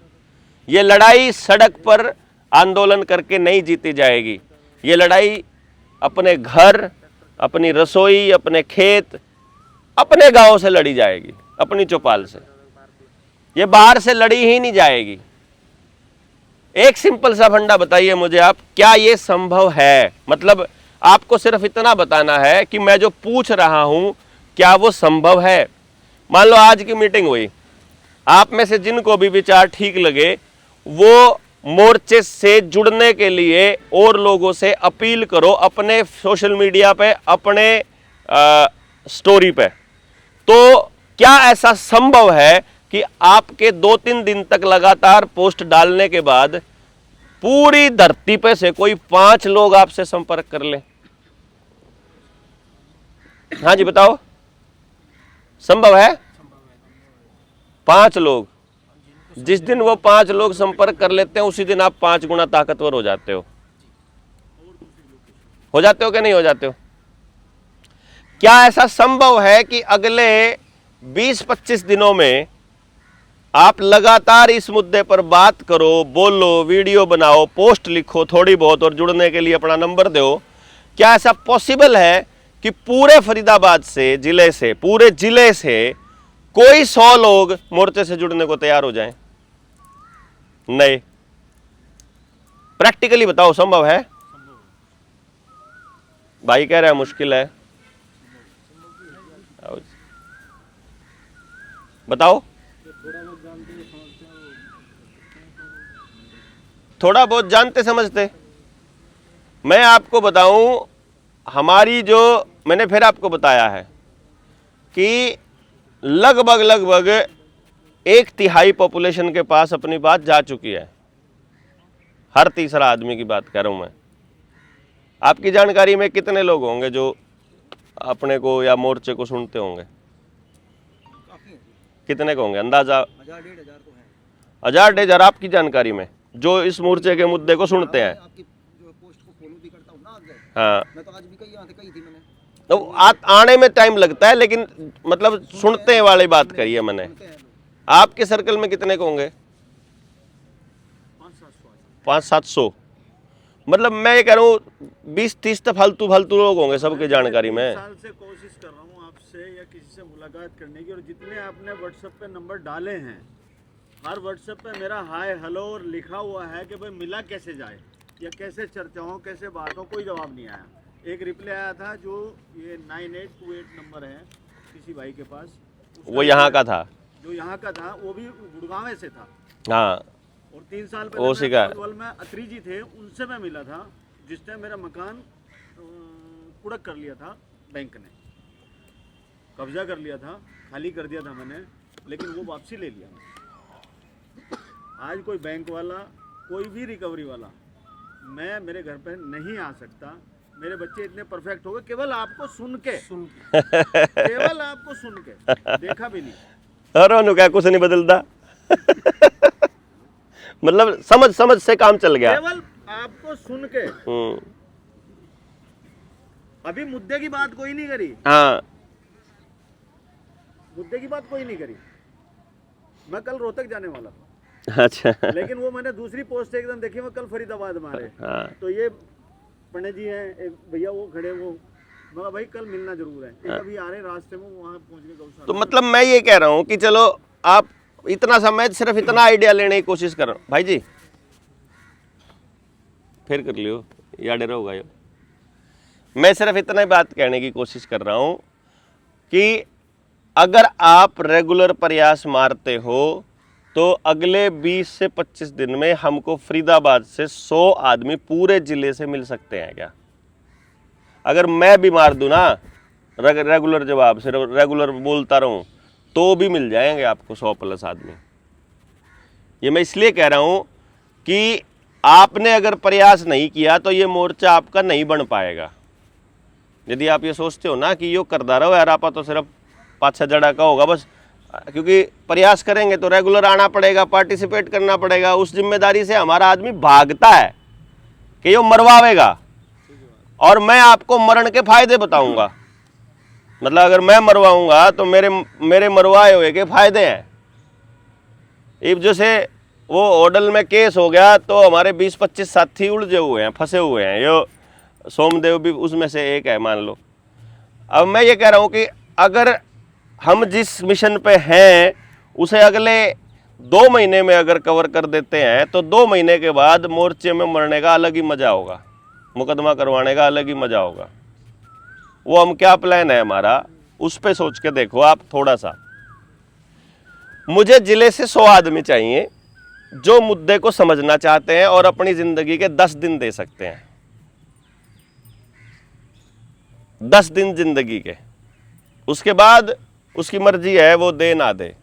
ये लड़ाई सड़क पर आंदोलन करके नहीं जीती जाएगी, ये लड़ाई अपने घर, अपनी रसोई, अपने खेत, अपने गांव से लड़ी जाएगी, अपनी चौपाल से। ये बाहर से लड़ी ही नहीं जाएगी। एक सिंपल सा फंडा बताइए मुझे आप, क्या ये संभव है? मतलब आपको सिर्फ इतना बताना है कि मैं जो पूछ रहा हूं क्या वो संभव है। मान लो आज की मीटिंग हुई, आप में से जिनको भी विचार ठीक लगे वो मोर्चे से जुड़ने के लिए और लोगों से अपील करो अपने सोशल मीडिया पे, अपने स्टोरी पे। तो क्या ऐसा संभव है कि आपके 2-3 दिन तक लगातार पोस्ट डालने के बाद पूरी धरती पे से कोई 5 लोग आपसे संपर्क कर लें? हाँ जी बताओ, संभव है? 5 लोग, जिस दिन वो 5 लोग संपर्क कर लेते हैं उसी दिन आप 5 गुना ताकतवर हो जाते हो। हो जाते हो कि नहीं हो जाते हो? क्या ऐसा संभव है कि अगले 20-25 दिनों में आप लगातार इस मुद्दे पर बात करो, बोलो, वीडियो बनाओ, पोस्ट लिखो थोड़ी बहुत और जुड़ने के लिए अपना नंबर दो? क्या ऐसा पॉसिबल है कि पूरे फरीदाबाद से, जिले से, पूरे जिले से कोई 100 लोग मोर्चे से जुड़ने को तैयार हो जाएं? नहीं। प्रैक्टिकली बताओ संभव है? भाई कह रहा है मुश्किल है, बताओ। थोड़ा बहुत जानते समझते। मैं आपको बताऊं, हमारी जो, मैंने फिर आपको बताया है कि लगभग 1/3 पॉपुलेशन के पास अपनी बात जा चुकी है। हर तीसरा आदमी की बात कर रहा हूं मैं। आपकी जानकारी में कितने लोग होंगे जो अपने को या मोर्चे को सुनते होंगे? कितने को होंगे अंदाजा? 1000-1500 तो है। 1000-1500 आपकी जानकारी में जो इस मोर्चे के मुद्दे को सुनते हैं? आपकी जो पोस्ट को फॉलो भी करता हूं ना आगे। हाँ, मैं तो आज भी कही थी मैंने। तो आने में टाइम लगता है, लेकिन मतलब सुनते हैं वाली बात करी है मैंने। आपके सर्कल में कितने को होंगे? 500-700, मतलब मैं ये कह रहा हूँ 20-30 तो फालतू लोग होंगे सबके जानकारी में। साल से कोशिश कर रहा हूँ आपसे या किसी से मुलाकात करने की, और जितने आपने व्हाट्सएप पे नंबर डाले हैं, हर व्हाट्सएप पे मेरा हाय हेलो और लिखा हुआ है कि भाई मिला कैसे जाए या कैसे चर्चा हो, कैसे बात हो, कोई जवाब नहीं आया। एक रिप्लाई आया था जो ये 9828 नंबर है किसी भाई के पास, वो यहाँ का था, जो यहाँ का था, वो भी गुड़गांव से था। हाँ, और 3 साल वो पहले सिखा में अत्री जी थे, उनसे मैं मिला था, जिसने मेरा मकान कुड़क कर लिया था, बैंक ने कब्जा कर लिया था, खाली कर दिया था मैंने, लेकिन वो वापसी ले लिया। आज कोई बैंक वाला, कोई भी रिकवरी वाला मैं मेरे घर पे नहीं आ सकता। मेरे बच्चे इतने परफेक्ट हो गए केवल आपको सुन के केवल आपको सुन के, देखा भी नहीं। और उन्होंने क्या कुछ नहीं बदलता मतलब समझ से काम चल गया, केवल आपको सुन के। अभी मुद्दे की बात कोई नहीं करी, हाँ, मुद्दे की बात कोई नहीं करी। मैं कल रोहतक जाने वाला था, अच्छा, लेकिन वो मैंने दूसरी पोस्ट एकदम देखी, मैं कल फरीदाबाद मारे। हाँ, तो ये पंडित जी हैं, एक भैया वो खड़े, वो मैं भाई कल मिलना जरूर है, एक अभी आ रहे हैं रास्ते में, वहाँ पहुँच के गौशाला। तो मतलब मैं ये कह रहा हूँ कि चलो आप इतना समय सिर्फ इतना आइडिया लेने की कोशिश कर रहा हूँ भाई जी, फिर कर लियो या डर होगा यो। मैं सिर्फ इतना ही बात कहने की कोशिश कर रहा हूँ कि अगर आप रेगुलर प्रयास मारते हो तो अगले 20 से 25 दिन में हमको फरीदाबाद से 100 आदमी पूरे जिले से मिल सकते हैं क्या? अगर मैं भी मार दूं ना रेगुलर जवाब से, रेगुलर बोलता रहूं, तो भी मिल जाएंगे आपको 100+ आदमी। ये मैं इसलिए कह रहा हूं कि आपने अगर प्रयास नहीं किया तो ये मोर्चा आपका नहीं बन पाएगा। यदि आप ये सोचते हो ना कि यो करदा रहो यार, आपा तो सिर्फ 5-6 जड़ा का होगा बस, क्योंकि प्रयास करेंगे तो रेगुलर आना पड़ेगा, पार्टिसिपेट करना पड़ेगा। उस जिम्मेदारी से हमारा आदमी भागता है कि यो मरवावेगा, और मैं आपको मरण के फायदे बताऊंगा। मतलब अगर मैं मरवाऊंगा तो मेरे मरवाए हुए के फायदे हैं। इब जैसे वो होटल में केस हो गया तो हमारे 20-25 साथी उलझे हुए हैं, फंसे हुए हैं, यो सोमदेव भी उसमें से एक है मान लो। अब मैं ये कह रहा हूँ कि अगर हम जिस मिशन पे हैं उसे अगले 2 महीने में अगर कवर कर देते हैं तो 2 महीने के बाद मोर्चे में मरने का अलग ही मजा होगा, मुकदमा करवाने का अलग ही मजा होगा। वो हम क्या प्लान है हमारा, उस पे सोच के देखो आप थोड़ा सा। मुझे जिले से 100 आदमी चाहिए जो मुद्दे को समझना चाहते हैं और अपनी जिंदगी के 10 दिन दे सकते हैं, 10 दिन जिंदगी के। उसके बाद उसकी मर्जी है वो दे ना दे।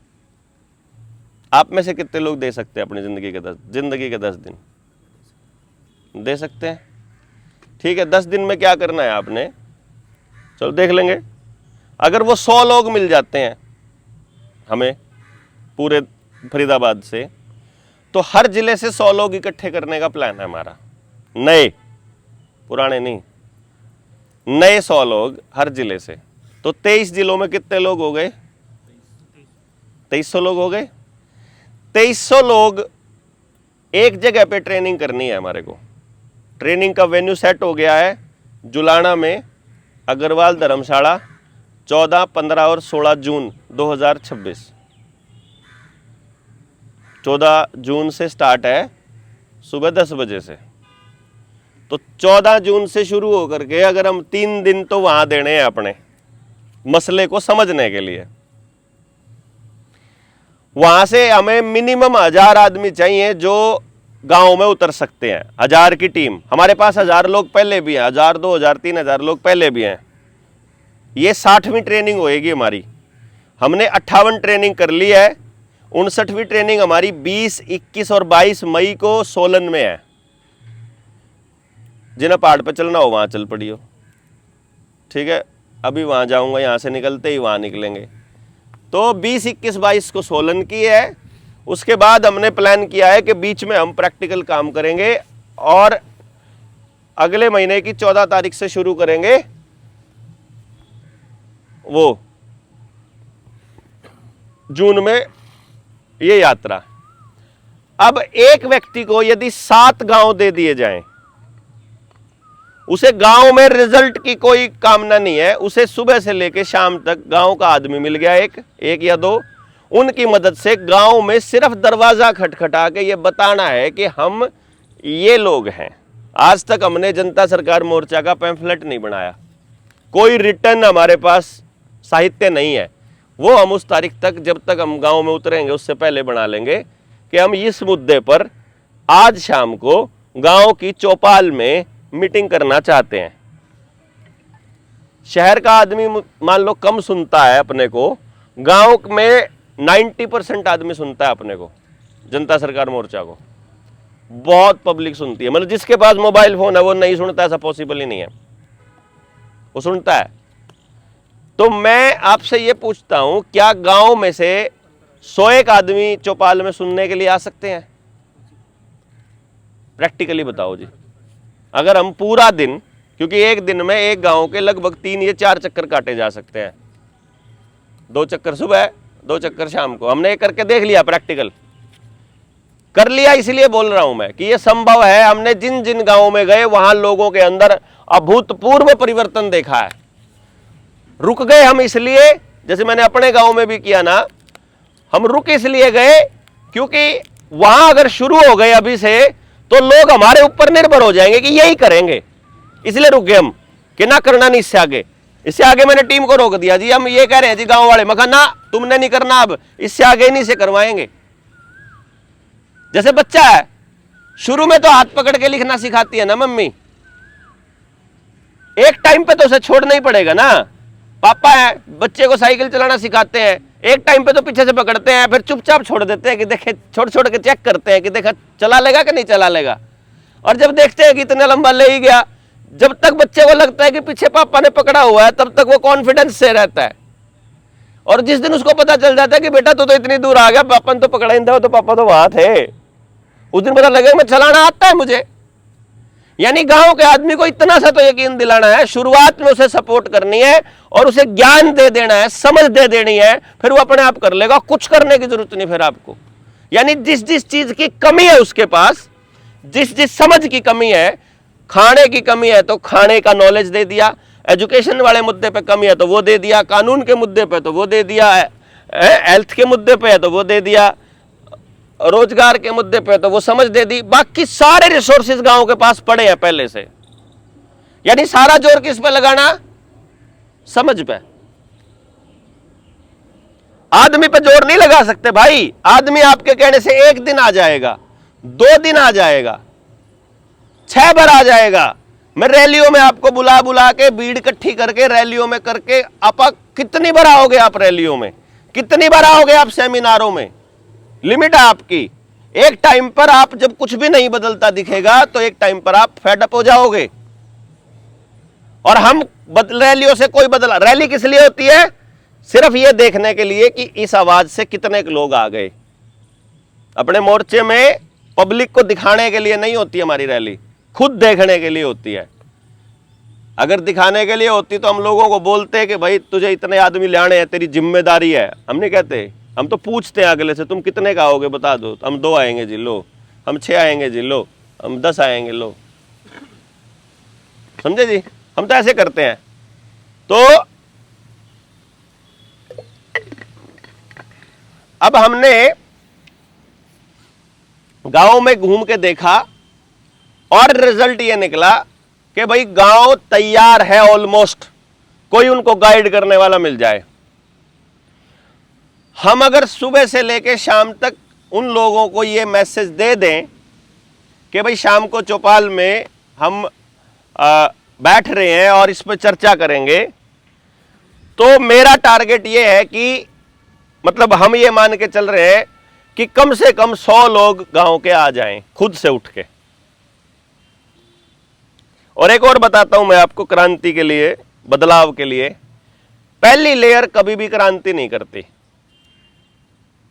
आप में से कितने लोग दे सकते हैं अपनी जिंदगी के 10 दिन दे सकते हैं? ठीक है, 10 दिन में क्या करना है आपने, चलो देख लेंगे। अगर वो 100 लोग मिल जाते हैं हमें पूरे फरीदाबाद से, तो हर जिले से 100 लोग इकट्ठे करने का प्लान है हमारा। नए, पुराने नहीं, नए 100 लोग हर जिले से। तो 23 जिलों में कितने लोग हो गए? 2300 लोग हो गए। 2300 लोग एक जगह पे ट्रेनिंग करनी है हमारे को। ट्रेनिंग का वेन्यू सेट हो गया है जुलाना में, अग्रवाल धर्मशाला, 14, 15 और 16 जून 2026। 14 जून से स्टार्ट है सुबह 10 बजे से। तो 14 जून से शुरू होकर के अगर हम 3 दिन तो वहां देने हैं अपने मसले को समझने के लिए, वहां से हमें मिनिमम 1000 आदमी चाहिए जो गांव में उतर सकते हैं। 1000 की टीम हमारे पास, 1000 लोग पहले भी हैं, 1000, 2000, 3000 लोग पहले भी हैं। ये 60वीं ट्रेनिंग होएगी हमारी। हमने 58 ट्रेनिंग कर ली है। 59वीं ट्रेनिंग हमारी 20, 21 और 22 मई को सोलन में है। जिन्हें पहाड़ पे चलना हो वहां चल पड़ियो, ठीक है। अभी वहां जाऊंगा, यहां से निकलते ही वहां निकलेंगे। तो 20, 21, 22 को सोलन की है। उसके बाद हमने प्लान किया है कि बीच में हम प्रैक्टिकल काम करेंगे और अगले महीने की 14 तारीख से शुरू करेंगे वो जून में ये यात्रा। अब एक व्यक्ति को यदि 7 गांव दे दिए जाएं, उसे गांव में रिजल्ट की कोई कामना नहीं है, उसे सुबह से लेकर शाम तक गांव का आदमी मिल गया, एक या 2, उनकी मदद से गांव में सिर्फ दरवाजा खटखटा के ये बताना है कि हम ये लोग हैं। आज तक हमने जनता सरकार मोर्चा का पैम्फलेट नहीं बनाया, कोई रिटर्न हमारे पास साहित्य नहीं है, वो हम उस तारीख तक, जब तक हम गांव में उतरेंगे उससे पहले बना लेंगे कि हम इस मुद्दे पर आज शाम को गांव की चौपाल में मीटिंग करना चाहते हैं। शहर का आदमी मान लो कम सुनता है अपने को, गांव में 90% आदमी सुनता है अपने को, जनता सरकार मोर्चा को बहुत पब्लिक सुनती है। मतलब जिसके पास मोबाइल फोन है वो नहीं सुनता, ऐसा पॉसिबल ही नहीं है, वो सुनता है। तो मैं आपसे ये पूछता हूं, क्या गांव में से 101 आदमी चौपाल में सुनने के लिए आ सकते हैं? प्रैक्टिकली बताओ जी। अगर हम पूरा दिन, क्योंकि एक दिन में एक गांव के लगभग 3 या 4 चक्कर काटे जा सकते हैं, 2 चक्कर सुबह, 2 चक्कर शाम को, हमने करके देख लिया, प्रैक्टिकल कर लिया। इसलिए बोल रहा हूं मैं कि यह संभव है। हमने जिन जिन गांवों में गए वहां लोगों के अंदर अभूतपूर्व परिवर्तन देखा है। रुक गए हम इसलिए, जैसे मैंने अपने गांव में भी किया ना, हम रुक इसलिए गए क्योंकि वहां अगर शुरू हो गए अभी से तो लोग हमारे ऊपर निर्भर हो जाएंगे कि यही करेंगे, इसलिए रुक गए हम कि ना करना नहीं इससे आगे मैंने टीम को रोक दिया जी। हम ये कह रहे हैं जी गांव वाले, मैं कहा ना तुमने नहीं करना, अब इससे आगे नहीं से करवाएंगे। जैसे बच्चा है, शुरू में तो हाथ पकड़ के लिखना सिखाती है ना मम्मी, एक टाइम पे तो उसे छोड़ना ही पड़ेगा ना। पापा है, बच्चे को साइकिल चलाना सिखाते हैं, एक टाइम पे तो पीछे से पकड़ते हैं, फिर चुपचाप छोड़ देते हैं कि देखे, छोड़ छोड़ के चेक करते हैं कि देखा चला लेगा कि नहीं चला लेगा। और जब देखते हैं कि इतना लंबा ले ही गया, जब तक बच्चे को लगता है कि पीछे पापा ने पकड़ा हुआ है, तब तक वो कॉन्फिडेंस से रहता है। और जिस दिन उसको पता चल जाता है कि बेटा तो इतनी दूर आ गया, पापा ने तो पकड़ा ही था, तो पापा तो वहां थे, उस दिन पता लगेगा मैं चलाना आता है मुझे। यानी गांव के आदमी को इतना सा तो यकीन दिलाना है, शुरुआत में उसे सपोर्ट करनी है और उसे ज्ञान दे देना है, समझ दे देनी है, फिर वो अपने आप कर लेगा, कुछ करने की जरूरत नहीं फिर आपको। यानी जिस जिस चीज की कमी है उसके पास, जिस जिस समझ की कमी है, खाने की कमी है तो खाने का नॉलेज दे दिया, एजुकेशन वाले मुद्दे पे कमी है तो वो दे दिया, कानून के मुद्दे पे तो वो दे दिया, हेल्थ के मुद्दे पे है तो वो दे दिया, रोजगार के मुद्दे पे तो वो समझ दे दी। बाकी सारे रिसोर्सेज गांव के पास पड़े हैं पहले से। यानी सारा जोर किस पे लगाना? समझ पे। आदमी पे जोर नहीं लगा सकते भाई। आदमी आपके कहने से 1 दिन आ जाएगा, 2 दिन आ जाएगा, 6 बार आ जाएगा। मैं रैलियों में आपको बुला बुला के भीड़ इकट्ठी करके रैलियों में करके, आप कितनी बार आओगे? आप रैलियों में कितनी बार आओगे? आप सेमिनारों में लिमिट है आपकी। एक टाइम पर आप जब कुछ भी नहीं बदलता दिखेगा तो एक टाइम पर आप फेड अप हो जाओगे। और हम रैलियों से कोई बदला, रैली किस लिए होती है? सिर्फ ये देखने के लिए कि इस आवाज से कितने लोग आ गए। अपने मोर्चे में पब्लिक को दिखाने के लिए नहीं होती हमारी रैली, खुद देखने के लिए होती है। अगर दिखाने के लिए होती तो हम लोगों को बोलते कि भाई तुझे इतने आदमी लाने हैं, तेरी जिम्मेदारी है। हम नहीं कहते, हम तो पूछते हैं अगले से, तुम कितने का आओगे बता दो। हम 2 आएंगे जी, लो। हम 6 आएंगे जी, लो। हम 10 आएंगे, लो। समझे जी? हम तो ऐसे करते हैं। तो अब हमने गांव में घूम के देखा और रिजल्ट ये निकला कि भाई गांव तैयार है ऑलमोस्ट, कोई उनको गाइड करने वाला मिल जाए। हम अगर सुबह से लेके शाम तक उन लोगों को ये मैसेज दे दें कि भाई शाम को चौपाल में हम बैठ रहे हैं और इस पर चर्चा करेंगे, तो मेरा टारगेट ये है कि मतलब हम ये मान के चल रहे हैं कि कम से कम 100 लोग गांव के आ जाएं खुद से उठ के। और एक और बताता हूं मैं आपको, क्रांति के लिए, बदलाव के लिए पहली लेयर कभी भी क्रांति नहीं करती।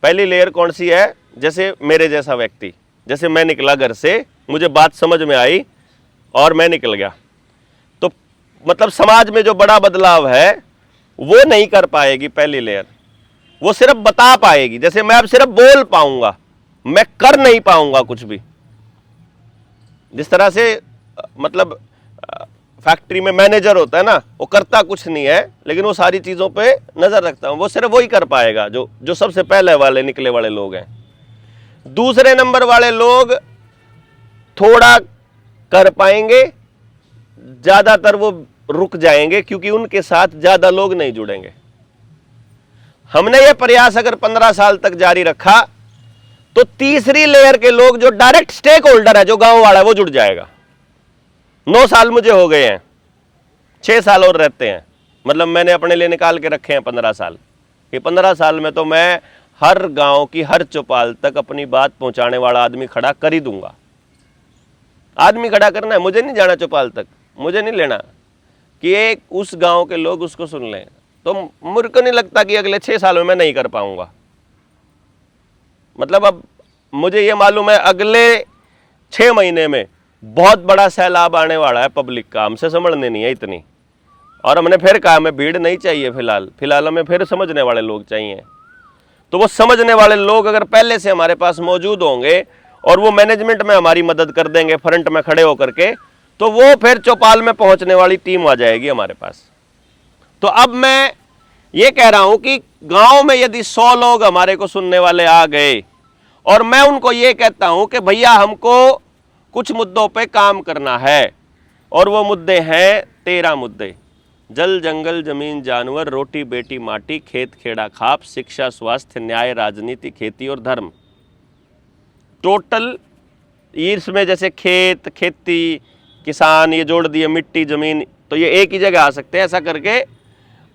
पहली लेयर कौन सी है? जैसे मेरे जैसा व्यक्ति, जैसे मैं निकला घर से, मुझे बात समझ में आई और मैं निकल गया, तो मतलब समाज में जो बड़ा बदलाव है वो नहीं कर पाएगी पहली लेयर। वो सिर्फ बता पाएगी। जैसे मैं अब सिर्फ बोल पाऊंगा, मैं कर नहीं पाऊंगा कुछ भी। जिस तरह से मतलब फैक्ट्री में मैनेजर होता है ना, वो करता कुछ नहीं है लेकिन वो सारी चीजों पे नजर रखता है, वो सिर्फ वही कर पाएगा जो सबसे पहले वाले निकले वाले लोग हैं। दूसरे नंबर वाले लोग थोड़ा कर पाएंगे, ज्यादातर वो रुक जाएंगे क्योंकि उनके साथ ज्यादा लोग नहीं जुड़ेंगे। हमने ये प्रयास अगर 15 साल तक जारी रखा तो तीसरी लेयर के लोग जो डायरेक्ट स्टेक होल्डर है, जो गांव वाला है, वो जुड़ जाएगा। 9 साल मुझे हो गए हैं, 6 साल और रहते हैं, मतलब मैंने अपने लिए निकाल के रखे हैं 15 साल। ये 15 साल में तो मैं हर गांव की हर चौपाल तक अपनी बात पहुंचाने वाला आदमी खड़ा कर ही दूंगा। आदमी खड़ा करना है, मुझे नहीं जाना चौपाल तक, मुझे नहीं लेना कि एक उस गांव के लोग उसको सुन लें। तो मुझे को नहीं लगता कि अगले 6 साल में मैं नहीं कर पाऊंगा। मतलब अब मुझे ये मालूम है अगले 6 महीने में बहुत बड़ा सैलाब आने वाला है पब्लिक का, हमसे समझने नहीं है इतनी। और हमने फिर कहा हमें भीड़ नहीं चाहिए, फिलहाल हमें फिर समझने वाले लोग चाहिए। तो वो समझने वाले लोग अगर पहले से हमारे पास मौजूद होंगे और वो मैनेजमेंट में हमारी मदद कर देंगे फ्रंट में खड़े होकर के, तो वो फिर चौपाल में पहुंचने वाली टीम आ जाएगी हमारे पास। तो अब मैं ये कह रहा हूं कि गांव में यदि 100 लोग हमारे को सुनने वाले आ गए और मैं उनको ये कहता हूं कि भैया हमको कुछ मुद्दों पे काम करना है, और वो मुद्दे हैं 13 मुद्दे: जल जंगल जमीन जानवर, रोटी बेटी माटी, खेत खेड़ा खाप, शिक्षा स्वास्थ्य न्याय राजनीति खेती और धर्म। टोटल इसमें जैसे खेत खेती किसान ये जोड़ दिए, मिट्टी जमीन, तो ये एक ही जगह आ सकते हैं। ऐसा करके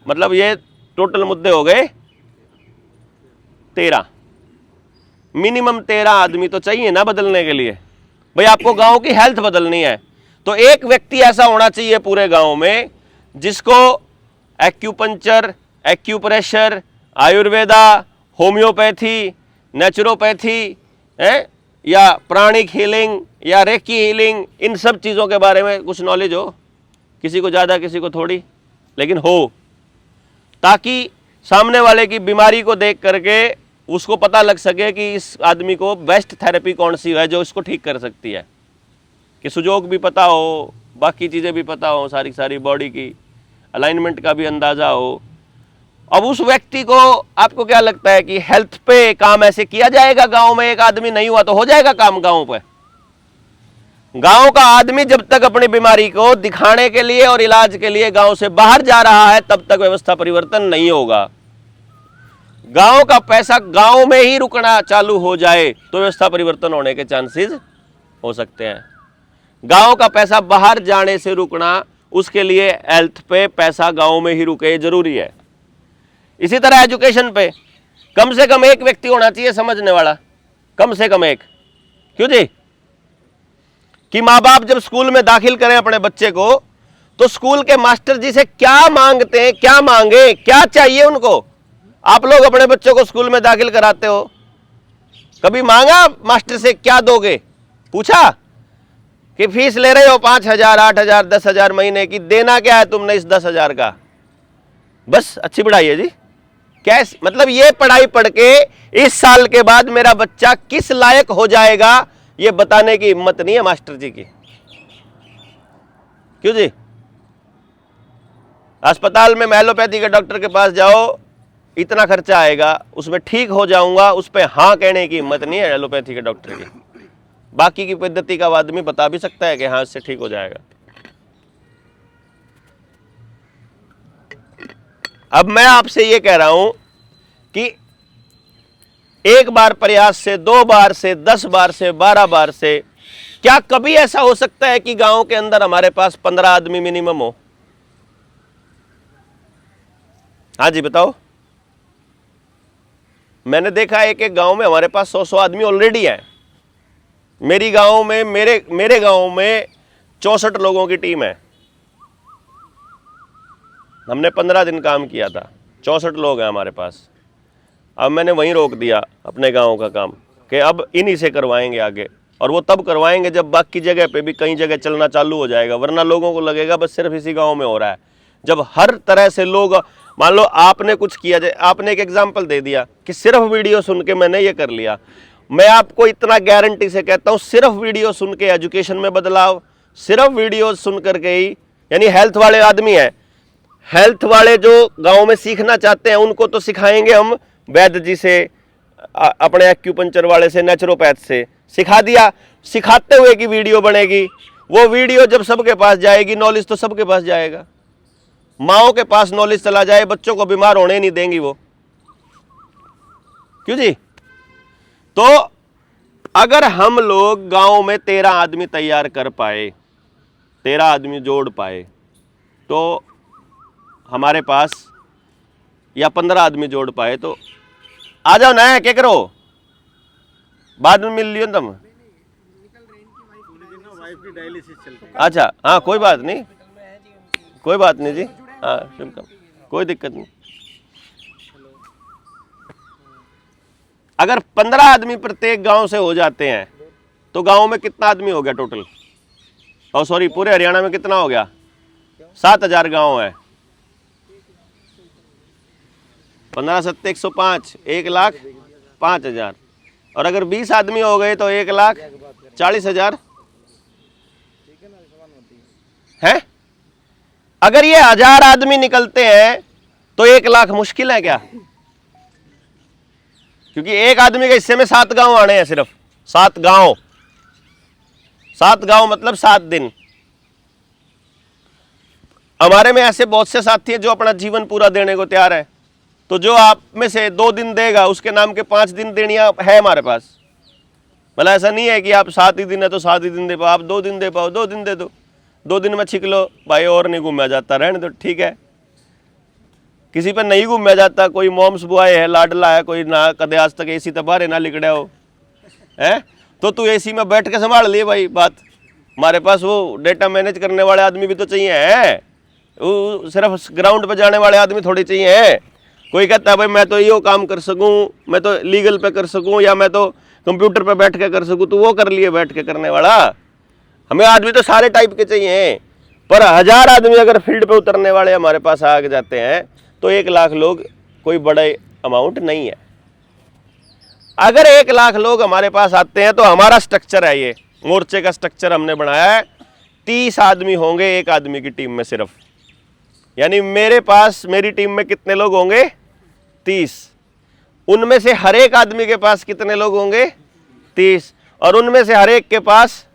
मतलब ये टोटल मुद्दे हो गए 13। मिनिमम 13 आदमी तो चाहिए ना बदलने के लिए। भाई आपको गांव की हेल्थ बदलनी है तो एक व्यक्ति ऐसा होना चाहिए पूरे गांव में जिसको acupuncture, acupressure, Ayurveda, homeopathy, naturopathy है या प्राणिक हीलिंग या रेकी हीलिंग, इन सब चीज़ों के बारे में कुछ नॉलेज हो। किसी को ज़्यादा किसी को थोड़ी, लेकिन हो, ताकि सामने वाले की बीमारी को देख करके उसको पता लग सके कि इस आदमी को बेस्ट थेरेपी कौन सी है जो इसको ठीक कर सकती है। कि सुजोग भी पता हो, बाकी चीज़ें भी पता हो, सारी बॉडी की अलाइनमेंट का भी अंदाज़ा हो। अब उस व्यक्ति को आपको क्या लगता है कि हेल्थ पे काम ऐसे किया जाएगा? गांव में एक आदमी नहीं हुआ तो हो जाएगा काम गांव पे? गांव का आदमी जब तक अपनी बीमारी को दिखाने के लिए और इलाज के लिए गांव से बाहर जा रहा है तब तक व्यवस्था परिवर्तन नहीं होगा। गांव का पैसा गांव में ही रुकना चालू हो जाए तो व्यवस्था परिवर्तन होने के चांसेस हो सकते हैं। गांव का पैसा बाहर जाने से रुकना, उसके लिए हेल्थ पे पैसा गांव में ही रुके, जरूरी है। इसी तरह एजुकेशन पे कम से कम एक व्यक्ति होना चाहिए समझने वाला, कम से कम एक। क्यों जी? कि माँ बाप जब स्कूल में दाखिल करें अपने बच्चे को तो स्कूल के मास्टर जी से क्या मांगते हैं, क्या मांगे, क्या चाहिए उनको। आप लोग अपने बच्चों को स्कूल में दाखिल कराते हो, कभी मांगा मास्टर से क्या दोगे? पूछा कि फीस ले रहे हो 5,000 8,000 10,000 महीने की, देना क्या है तुमने इस 10,000 का? बस अच्छी पढ़ाई है जी। कैसे? मतलब ये पढ़ाई पढ़ के इस साल के बाद मेरा बच्चा किस लायक हो जाएगा ये बताने की हिम्मत नहीं है मास्टर जी की। क्यों जी? अस्पताल में एलोपैथी के डॉक्टर के पास जाओ, इतना खर्चा आएगा, उसमें ठीक हो जाऊंगा, उस पर हाँ कहने की हिम्मत नहीं है एलोपैथी के डॉक्टर की। बाकी की पद्धति का आदमी बता भी सकता है कि हाँ इससे ठीक हो जाएगा। अब मैं आपसे ये कह रहा हूं कि एक बार प्रयास से, 2 बार से, 10 बार से, 12 बार से, क्या कभी ऐसा हो सकता है कि गांव के अंदर हमारे पास 15 आदमी मिनिमम हो? हाँ जी बताओ। मैंने देखा एक गांव में हमारे पास 100 आदमी ऑलरेडी है। मेरी गांव में, मेरे गांव में 64 लोगों की टीम है। हमने 15 दिन काम किया था, 64 लोग हैं हमारे पास। अब मैंने वहीं रोक दिया अपने गांव का काम कि अब इन्हीं से करवाएंगे आगे, और वो तब करवाएंगे जब बाकी जगह पे भी कई जगह चलना चालू हो जाएगा, वरना लोगों को लगेगा बस सिर्फ इसी गांव में हो रहा है। जब हर तरह से लोग, मान लो आपने कुछ किया जाए, आपने एक एग्जाम्पल दे दिया कि सिर्फ वीडियो सुन के मैंने ये कर लिया, मैं आपको इतना गारंटी से कहता हूं, सिर्फ वीडियो सुन के एजुकेशन में बदलाव, सिर्फ वीडियो सुन करके ही, यानी हेल्थ वाले आदमी है, हेल्थ वाले जो गांव में सीखना चाहते हैं उनको तो सिखाएंगे हम वैद्य जी से, अपने एक्यूपंचर वाले से, नेचुरोपैथ से सिखा दिया, सिखाते हुए की वीडियो बनेगी। वो वीडियो जब सबके पास जाएगी, नॉलेज तो सबके पास जाएगा। माओ के पास नॉलेज चला जाए, बच्चों को बीमार होने नहीं देंगी वो, क्यों जी? तो अगर हम लोग गांव में 13 आदमी तैयार कर पाए, 13 आदमी जोड़ पाए, तो हमारे पास, या 15 आदमी जोड़ पाए, तो आ जाओ ना, क्या करो, बाद में मिल लियो तुम। वाइफ की डायलिसिस चलती है। अच्छा, हाँ कोई बात नहीं, कोई बात नहीं जी, हाँ वेलकम, कोई दिक्कत नहीं। अगर 15 आदमी प्रत्येक गांव से हो जाते हैं तो गांव में कितना आदमी हो गया टोटल? और सॉरी, पूरे हरियाणा में कितना हो गया? 7000 गांव है। 15 7 105, 1,05,000। और अगर 20 आदमी हो गए तो 1,40,000 है। अगर ये 1000 आदमी निकलते हैं तो 1 लाख मुश्किल है क्या? क्योंकि एक आदमी के हिस्से में 7 गांव आने हैं, सिर्फ 7 गांव, 7 गांव मतलब 7 दिन। हमारे में ऐसे बहुत से साथी हैं जो अपना जीवन पूरा देने को तैयार है, तो जो आप में से 2 दिन देगा उसके नाम के 5 दिन देनियां है हमारे पास। भला ऐसा नहीं है कि आप 7 ही दिन है तो 7 ही दिन दे पाओ, आप 2 दिन दे पाओ, 2 दिन दे दो, 2 दिन में छिक लो भाई, और नहीं घूमा जाता रहने दो, ठीक है। किसी पर नहीं घूमा जाता, कोई मोम्स बुआए है, लाडला है, कोई ना कदे आज तक एसी तबारे ना लिकड़ा हो है, तो तू एसी में बैठ के संभाल लिए भाई बात। हमारे पास वो डेटा मैनेज करने वाले आदमी भी तो चाहिए है, वो सिर्फ ग्राउंड पर जाने वाले आदमी थोड़ी चाहिए है। कोई कहता है भाई मैं तो यो काम कर सकूं, मैं तो लीगल पे कर सकूं, या मैं तो कंप्यूटर पे बैठ के कर सकूं, तो वो कर लिए बैठ के करने वाला। हमें आदमी तो सारे टाइप के चाहिए, पर 1000 आदमी अगर फील्ड पे उतरने वाले हमारे पास आ जाते हैं तो 1 लाख लोग कोई बड़ा अमाउंट नहीं है। अगर 1 लाख लोग हमारे पास आते हैं तो हमारा स्ट्रक्चर है, ये मोर्चे का स्ट्रक्चर हमने बनाया है। 30 आदमी होंगे एक आदमी की टीम में सिर्फ, यानी मेरे पास, मेरी टीम में कितने लोग होंगे? 30। उनमें से हर एक आदमी के पास कितने लोग होंगे? 30। और उनमें से हर एक के पास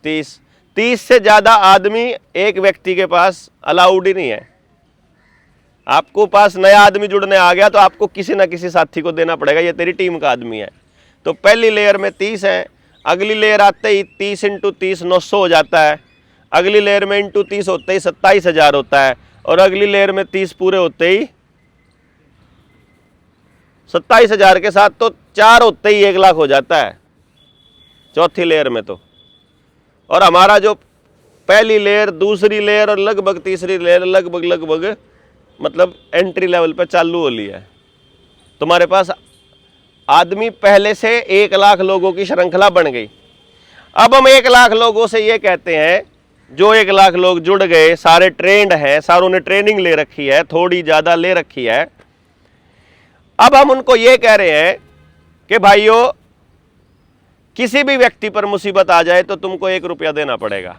30। 30 से ज्यादा आदमी एक व्यक्ति के पास अलाउड ही नहीं है। आपको पास नया आदमी जुड़ने आ गया तो आपको किसी ना किसी साथी को देना पड़ेगा, ये तेरी टीम का आदमी है। तो पहली लेयर में 30 है, अगली लेयर आते ही 30 × 30 900 हो जाता है, अगली लेयर में × 30 होते ही 27,000 होता है, और अगली लेयर में 30 पूरे होते ही 27,000 के साथ तो 4 होते ही 1 लाख हो जाता है चौथी लेयर में तो। और हमारा जो पहली लेयर, दूसरी लेयर और लगभग तीसरी लेयर लगभग मतलब एंट्री लेवल पे चालू हो लिया है। तुम्हारे पास आदमी पहले से 1 लाख लोगों की श्रृंखला बन गई। अब हम 1 लाख लोगों से ये कहते हैं, जो 1 लाख लोग जुड़ गए, सारे ट्रेंड हैं, सारों ने ट्रेनिंग ले रखी है, थोड़ी ज़्यादा ले रखी है। अब हम उनको ये कह रहे हैं कि भाइयों, किसी भी व्यक्ति पर मुसीबत आ जाए तो तुमको 1 रुपया देना पड़ेगा।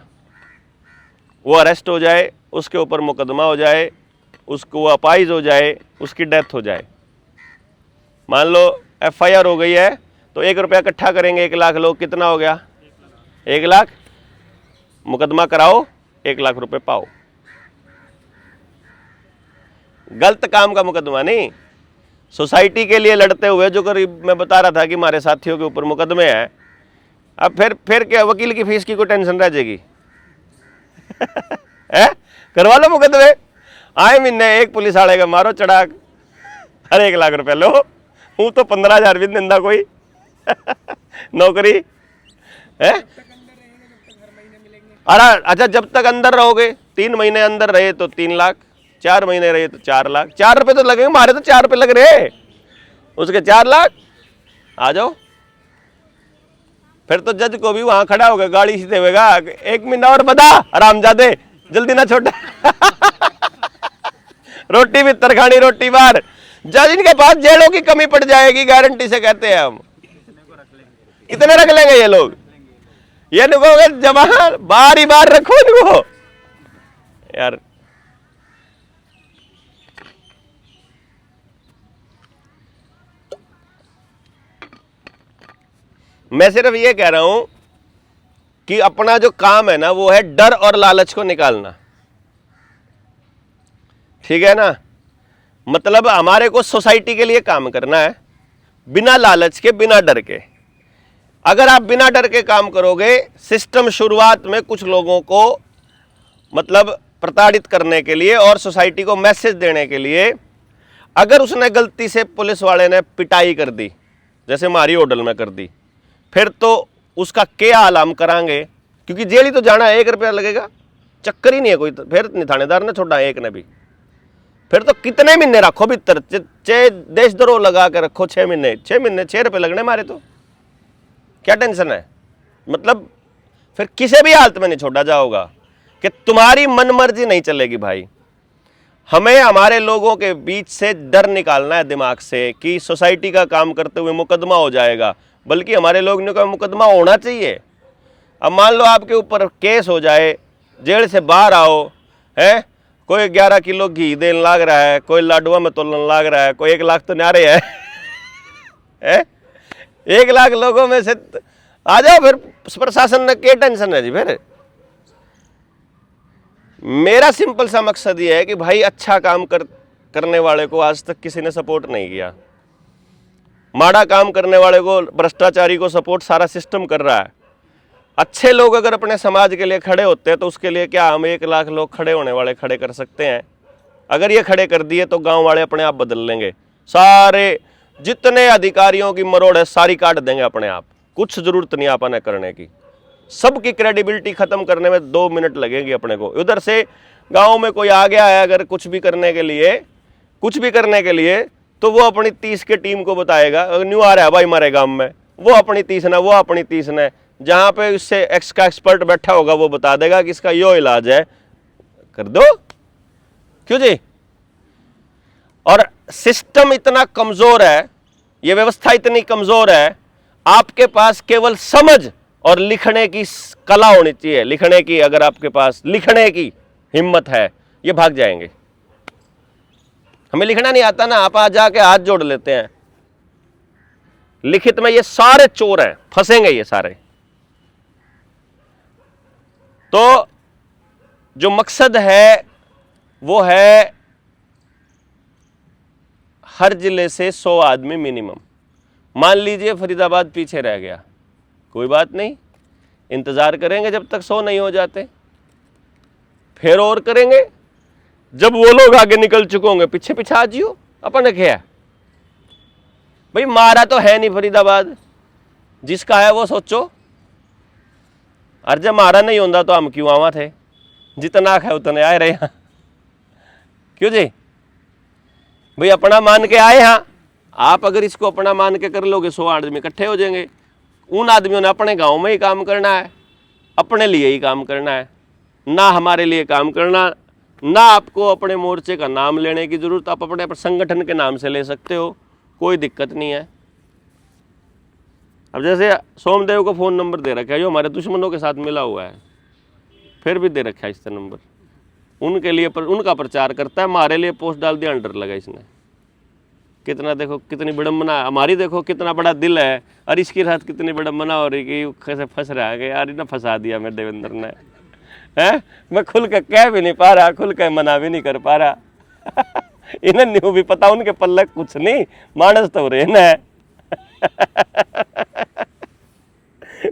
वो अरेस्ट हो जाए, उसके ऊपर मुकदमा हो जाए, उसको अपाइज हो जाए, उसकी डेथ हो जाए, मान लो FIR हो गई है, तो 1 रुपया इकट्ठा करेंगे 1 लाख लोग, कितना हो गया? 1 लाख। मुकदमा कराओ, 1 लाख रुपए पाओ। गलत काम का मुकदमा नहीं, सोसाइटी के लिए लड़ते हुए, जो करीब मैं बता रहा था कि हमारे साथियों के ऊपर मुकदमे हैं। अब फिर क्या वकील की फीस की कोई टेंशन रह जाएगी? है, करवा लो मुकदमे। आए महीने एक पुलिस वाले का मारो चढ़ाक, अरे 1 लाख रुपए लो, हूँ तो 15,000 भी दिंदा कोई नौकरी है। अरे अच्छा, जब तक अंदर रहोगे, 3 महीने अंदर रहे तो 3 लाख, 4 महीने रहे तो 4 लाख, 4 रुपए तो लगेंगे, हमारे तो 4 रुपए लग रहे, उसके 4 लाख। आ जाओ। फिर तो जज को भी वहां खड़ा होगा, गाड़ी सीधे होगा, 1 महीना और बता आरामजादे, जल्दी ना छोटा रोटी भी तरखानी रोटी बार। जज इनके पास जेलों की कमी पड़ जाएगी, गारंटी से कहते हैं हम। कितने रख लेंगे ये लोग? ये कहोगे जमा बार ही बार रखो इनको यार। मैं सिर्फ ये कह रहा हूं कि अपना जो काम है ना वो है डर और लालच को निकालना, ठीक है ना। मतलब हमारे को सोसाइटी के लिए काम करना है, बिना लालच के, बिना डर के। अगर आप बिना डर के काम करोगे, सिस्टम शुरुआत में कुछ लोगों को मतलब प्रताड़ित करने के लिए और सोसाइटी को मैसेज देने के लिए, अगर उसने गलती से पुलिस वाले ने पिटाई कर दी, जैसे हमारी होटल में कर दी, फिर तो उसका क्या हाल हम करांगे, क्योंकि जेल ही तो जाना है, 1 रुपया लगेगा, चक्कर ही नहीं है कोई। तो फिर थानेदार ने छोड़ा एक ने भी, फिर तो कितने महीने रखो भीतर, चाहे देशद्रोह लगा के रखो 6 महीने, 6 महीने 6 रुपये लगने मारे, तो क्या टेंशन है। मतलब फिर किसी भी हालत में नहीं छोड़ा जाओगा कि तुम्हारी मनमर्जी नहीं चलेगी भाई। हमें हमारे लोगों के बीच से डर निकालना है दिमाग से कि सोसाइटी का काम करते हुए मुकदमा हो जाएगा, बल्कि हमारे लोगों का मुकदमा होना चाहिए। अब मान लो आपके ऊपर केस हो जाए, जेल से बाहर आओ, है कोई 11 किलो घी देने लाग रहा है, कोई लाडुआ में तोलन लाग रहा है, कोई 1 लाख तो न्यारे है 1 लाख लोगों में से आ जाओ, फिर प्रशासन ने क्या टेंशन है जी। फिर मेरा सिंपल सा मकसद ये है कि भाई अच्छा काम करने वाले को आज तक किसी ने सपोर्ट नहीं किया, माड़ा काम करने वाले को, भ्रष्टाचारी को सपोर्ट सारा सिस्टम कर रहा है। अच्छे लोग अगर अपने समाज के लिए खड़े होते हैं तो उसके लिए क्या हम 1 लाख लोग खड़े होने वाले खड़े कर सकते हैं? अगर ये खड़े कर दिए तो गांव वाले अपने आप बदल लेंगे, सारे जितने अधिकारियों की मरोड़ है सारी काट देंगे अपने आप, कुछ जरूरत नहीं आपने करने की। सबकी क्रेडिबिलिटी खत्म करने में 2 मिनट लगेंगे अपने को। उधर से गांव में कोई आ गया है अगर कुछ भी करने के लिए तो वो अपनी 30 के टीम को बताएगा, न्यू आ रहा है भाई हमारे गांव में, वो अपनी 30 ने, वो अपनी 30 ने, जहां पे उससे का एक्सपर्ट बैठा होगा वो बता देगा कि इसका यो इलाज है, कर दो। क्यों जी? और सिस्टम इतना कमजोर है, ये व्यवस्था इतनी कमजोर है, आपके पास केवल समझ और लिखने की कला होनी चाहिए। लिखने की, अगर आपके पास लिखने की हिम्मत है, ये भाग जाएंगे। हमें लिखना नहीं आता ना, आप आ जाके हाथ जोड़ लेते हैं। लिखित में ये सारे चोर हैं, फंसेंगे ये सारे। तो जो मकसद है वो है हर जिले से 100 आदमी मिनिमम। मान लीजिए फरीदाबाद पीछे रह गया, कोई बात नहीं, इंतजार करेंगे जब तक 100 नहीं हो जाते, फिर और करेंगे। जब वो लोग आगे निकल चुके होंगे पीछे पीछे आ जियो, अपन क्या भाई, मारा तो है नहीं फरीदाबाद, जिसका है वो सोचो। और जब मारा नहीं होता तो हम क्यों आवा थे, जितना है उतने आए रहे हैं। क्यों जी भाई, अपना मान के आए। हाँ, आप अगर इसको अपना मान के कर लोगे 100 आदमी इकट्ठे हो जाएंगे। उन आदमियों ने अपने गांव में ही काम करना है, अपने लिए ही काम करना है, ना हमारे लिए काम करना, ना आपको अपने मोर्चे का नाम लेने की जरूरत। आप अपने संगठन के नाम से ले सकते हो, कोई दिक्कत नहीं है। अब जैसे सोमदेव को फ़ोन नंबर दे रखा है जो हमारे दुश्मनों के साथ मिला हुआ है, फिर भी दे रखा है इसका नंबर, उनके लिए उनका प्रचार करता है। हमारे लिए पोस्ट डाल दिया, अंडर लगा इसने। कितना देखो, कितनी विडम्बना। हमारी देखो कितना बड़ा दिल है, और इसके साथ कितनी विडम्बना हो रही कि कैसे फंस रहा है कि यार इन्हें फंसा दिया मेरे देवेंद्र ने, है। मैं खुल के कह भी नहीं पा रहा, खुल के मना भी नहीं कर पा रहा। इन्हें न्यू भी पता उनके पल्ले कुछ नहीं, मानस तो रहे न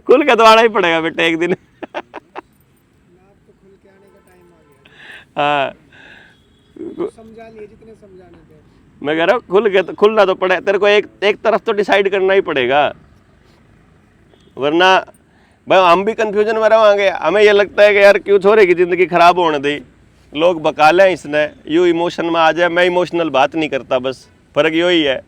खुल के दवाना ही पड़ेगा बेटा एक दिन। हाँ, समझा लिए जितने समझाने थे। मैं कह रहा हूँ खुलना तो पड़े। तेरे को एक तरफ तो डिसाइड करना ही पड़ेगा, वरना भाई हम भी कंफ्यूजन में रहेंगे। हमें ये लगता है कि यार क्यों छोरे की ज़िंदगी ख़राब होने दी, लोग बका लें इसने, यूँ इमोशन में आ जाए। मैं इमोशनल बात नहीं करता, बस फ़र्क यही है।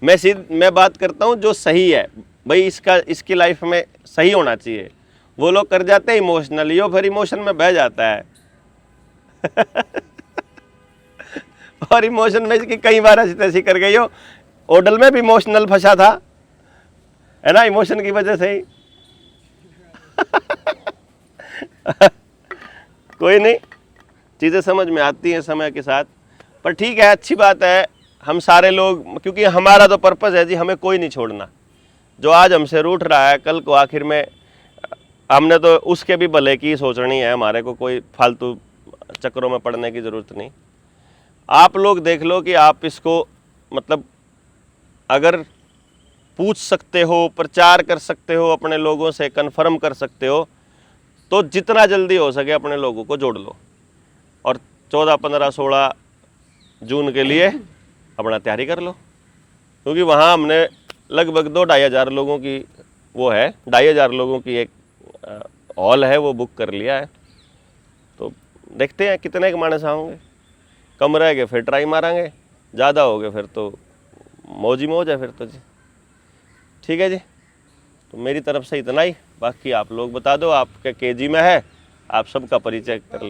मैं बात करता हूँ जो सही है भाई, इसकी लाइफ में सही होना चाहिए। वो लोग कर जाते हैं इमोशनल, यो फिर इमोशन में बह जाता है। और इमोशन में इसकी कई बार ऐसी कर गई हो। होटल में भी इमोशनल फंसा था, है ना, इमोशन की वजह से ही। कोई नहीं, चीज़ें समझ में आती हैं समय के साथ। पर ठीक है, अच्छी बात है, हम सारे लोग, क्योंकि हमारा तो पर्पस है जी, हमें कोई नहीं छोड़ना। जो आज हमसे रूठ रहा है, कल को आखिर में हमने तो उसके भी भले की सोचनी है, हमारे को कोई फालतू चक्करों में पड़ने की ज़रूरत नहीं। आप लोग देख लो कि आप इसको मतलब अगर पूछ सकते हो, प्रचार कर सकते हो, अपने लोगों से कन्फर्म कर सकते हो, तो जितना जल्दी हो सके अपने लोगों को जोड़ लो और 14, 15, 16 जून के लिए अपना तैयारी कर लो। क्योंकि वहाँ हमने लगभग 2-2,500 लोगों की वो है, 2,500 लोगों की एक हॉल है, वो बुक कर लिया है। तो देखते हैं कितने के मानस होंगे, कम रह गए फिर ट्राई मारेंगे, ज़्यादा हो गए फिर तो मौज ही मौज है फिर तो जी। ठीक है जी, तो मेरी तरफ से इतना ही। बाकी आप लोग बता दो आपके केजी में है, आप सबका परिचय कर ले।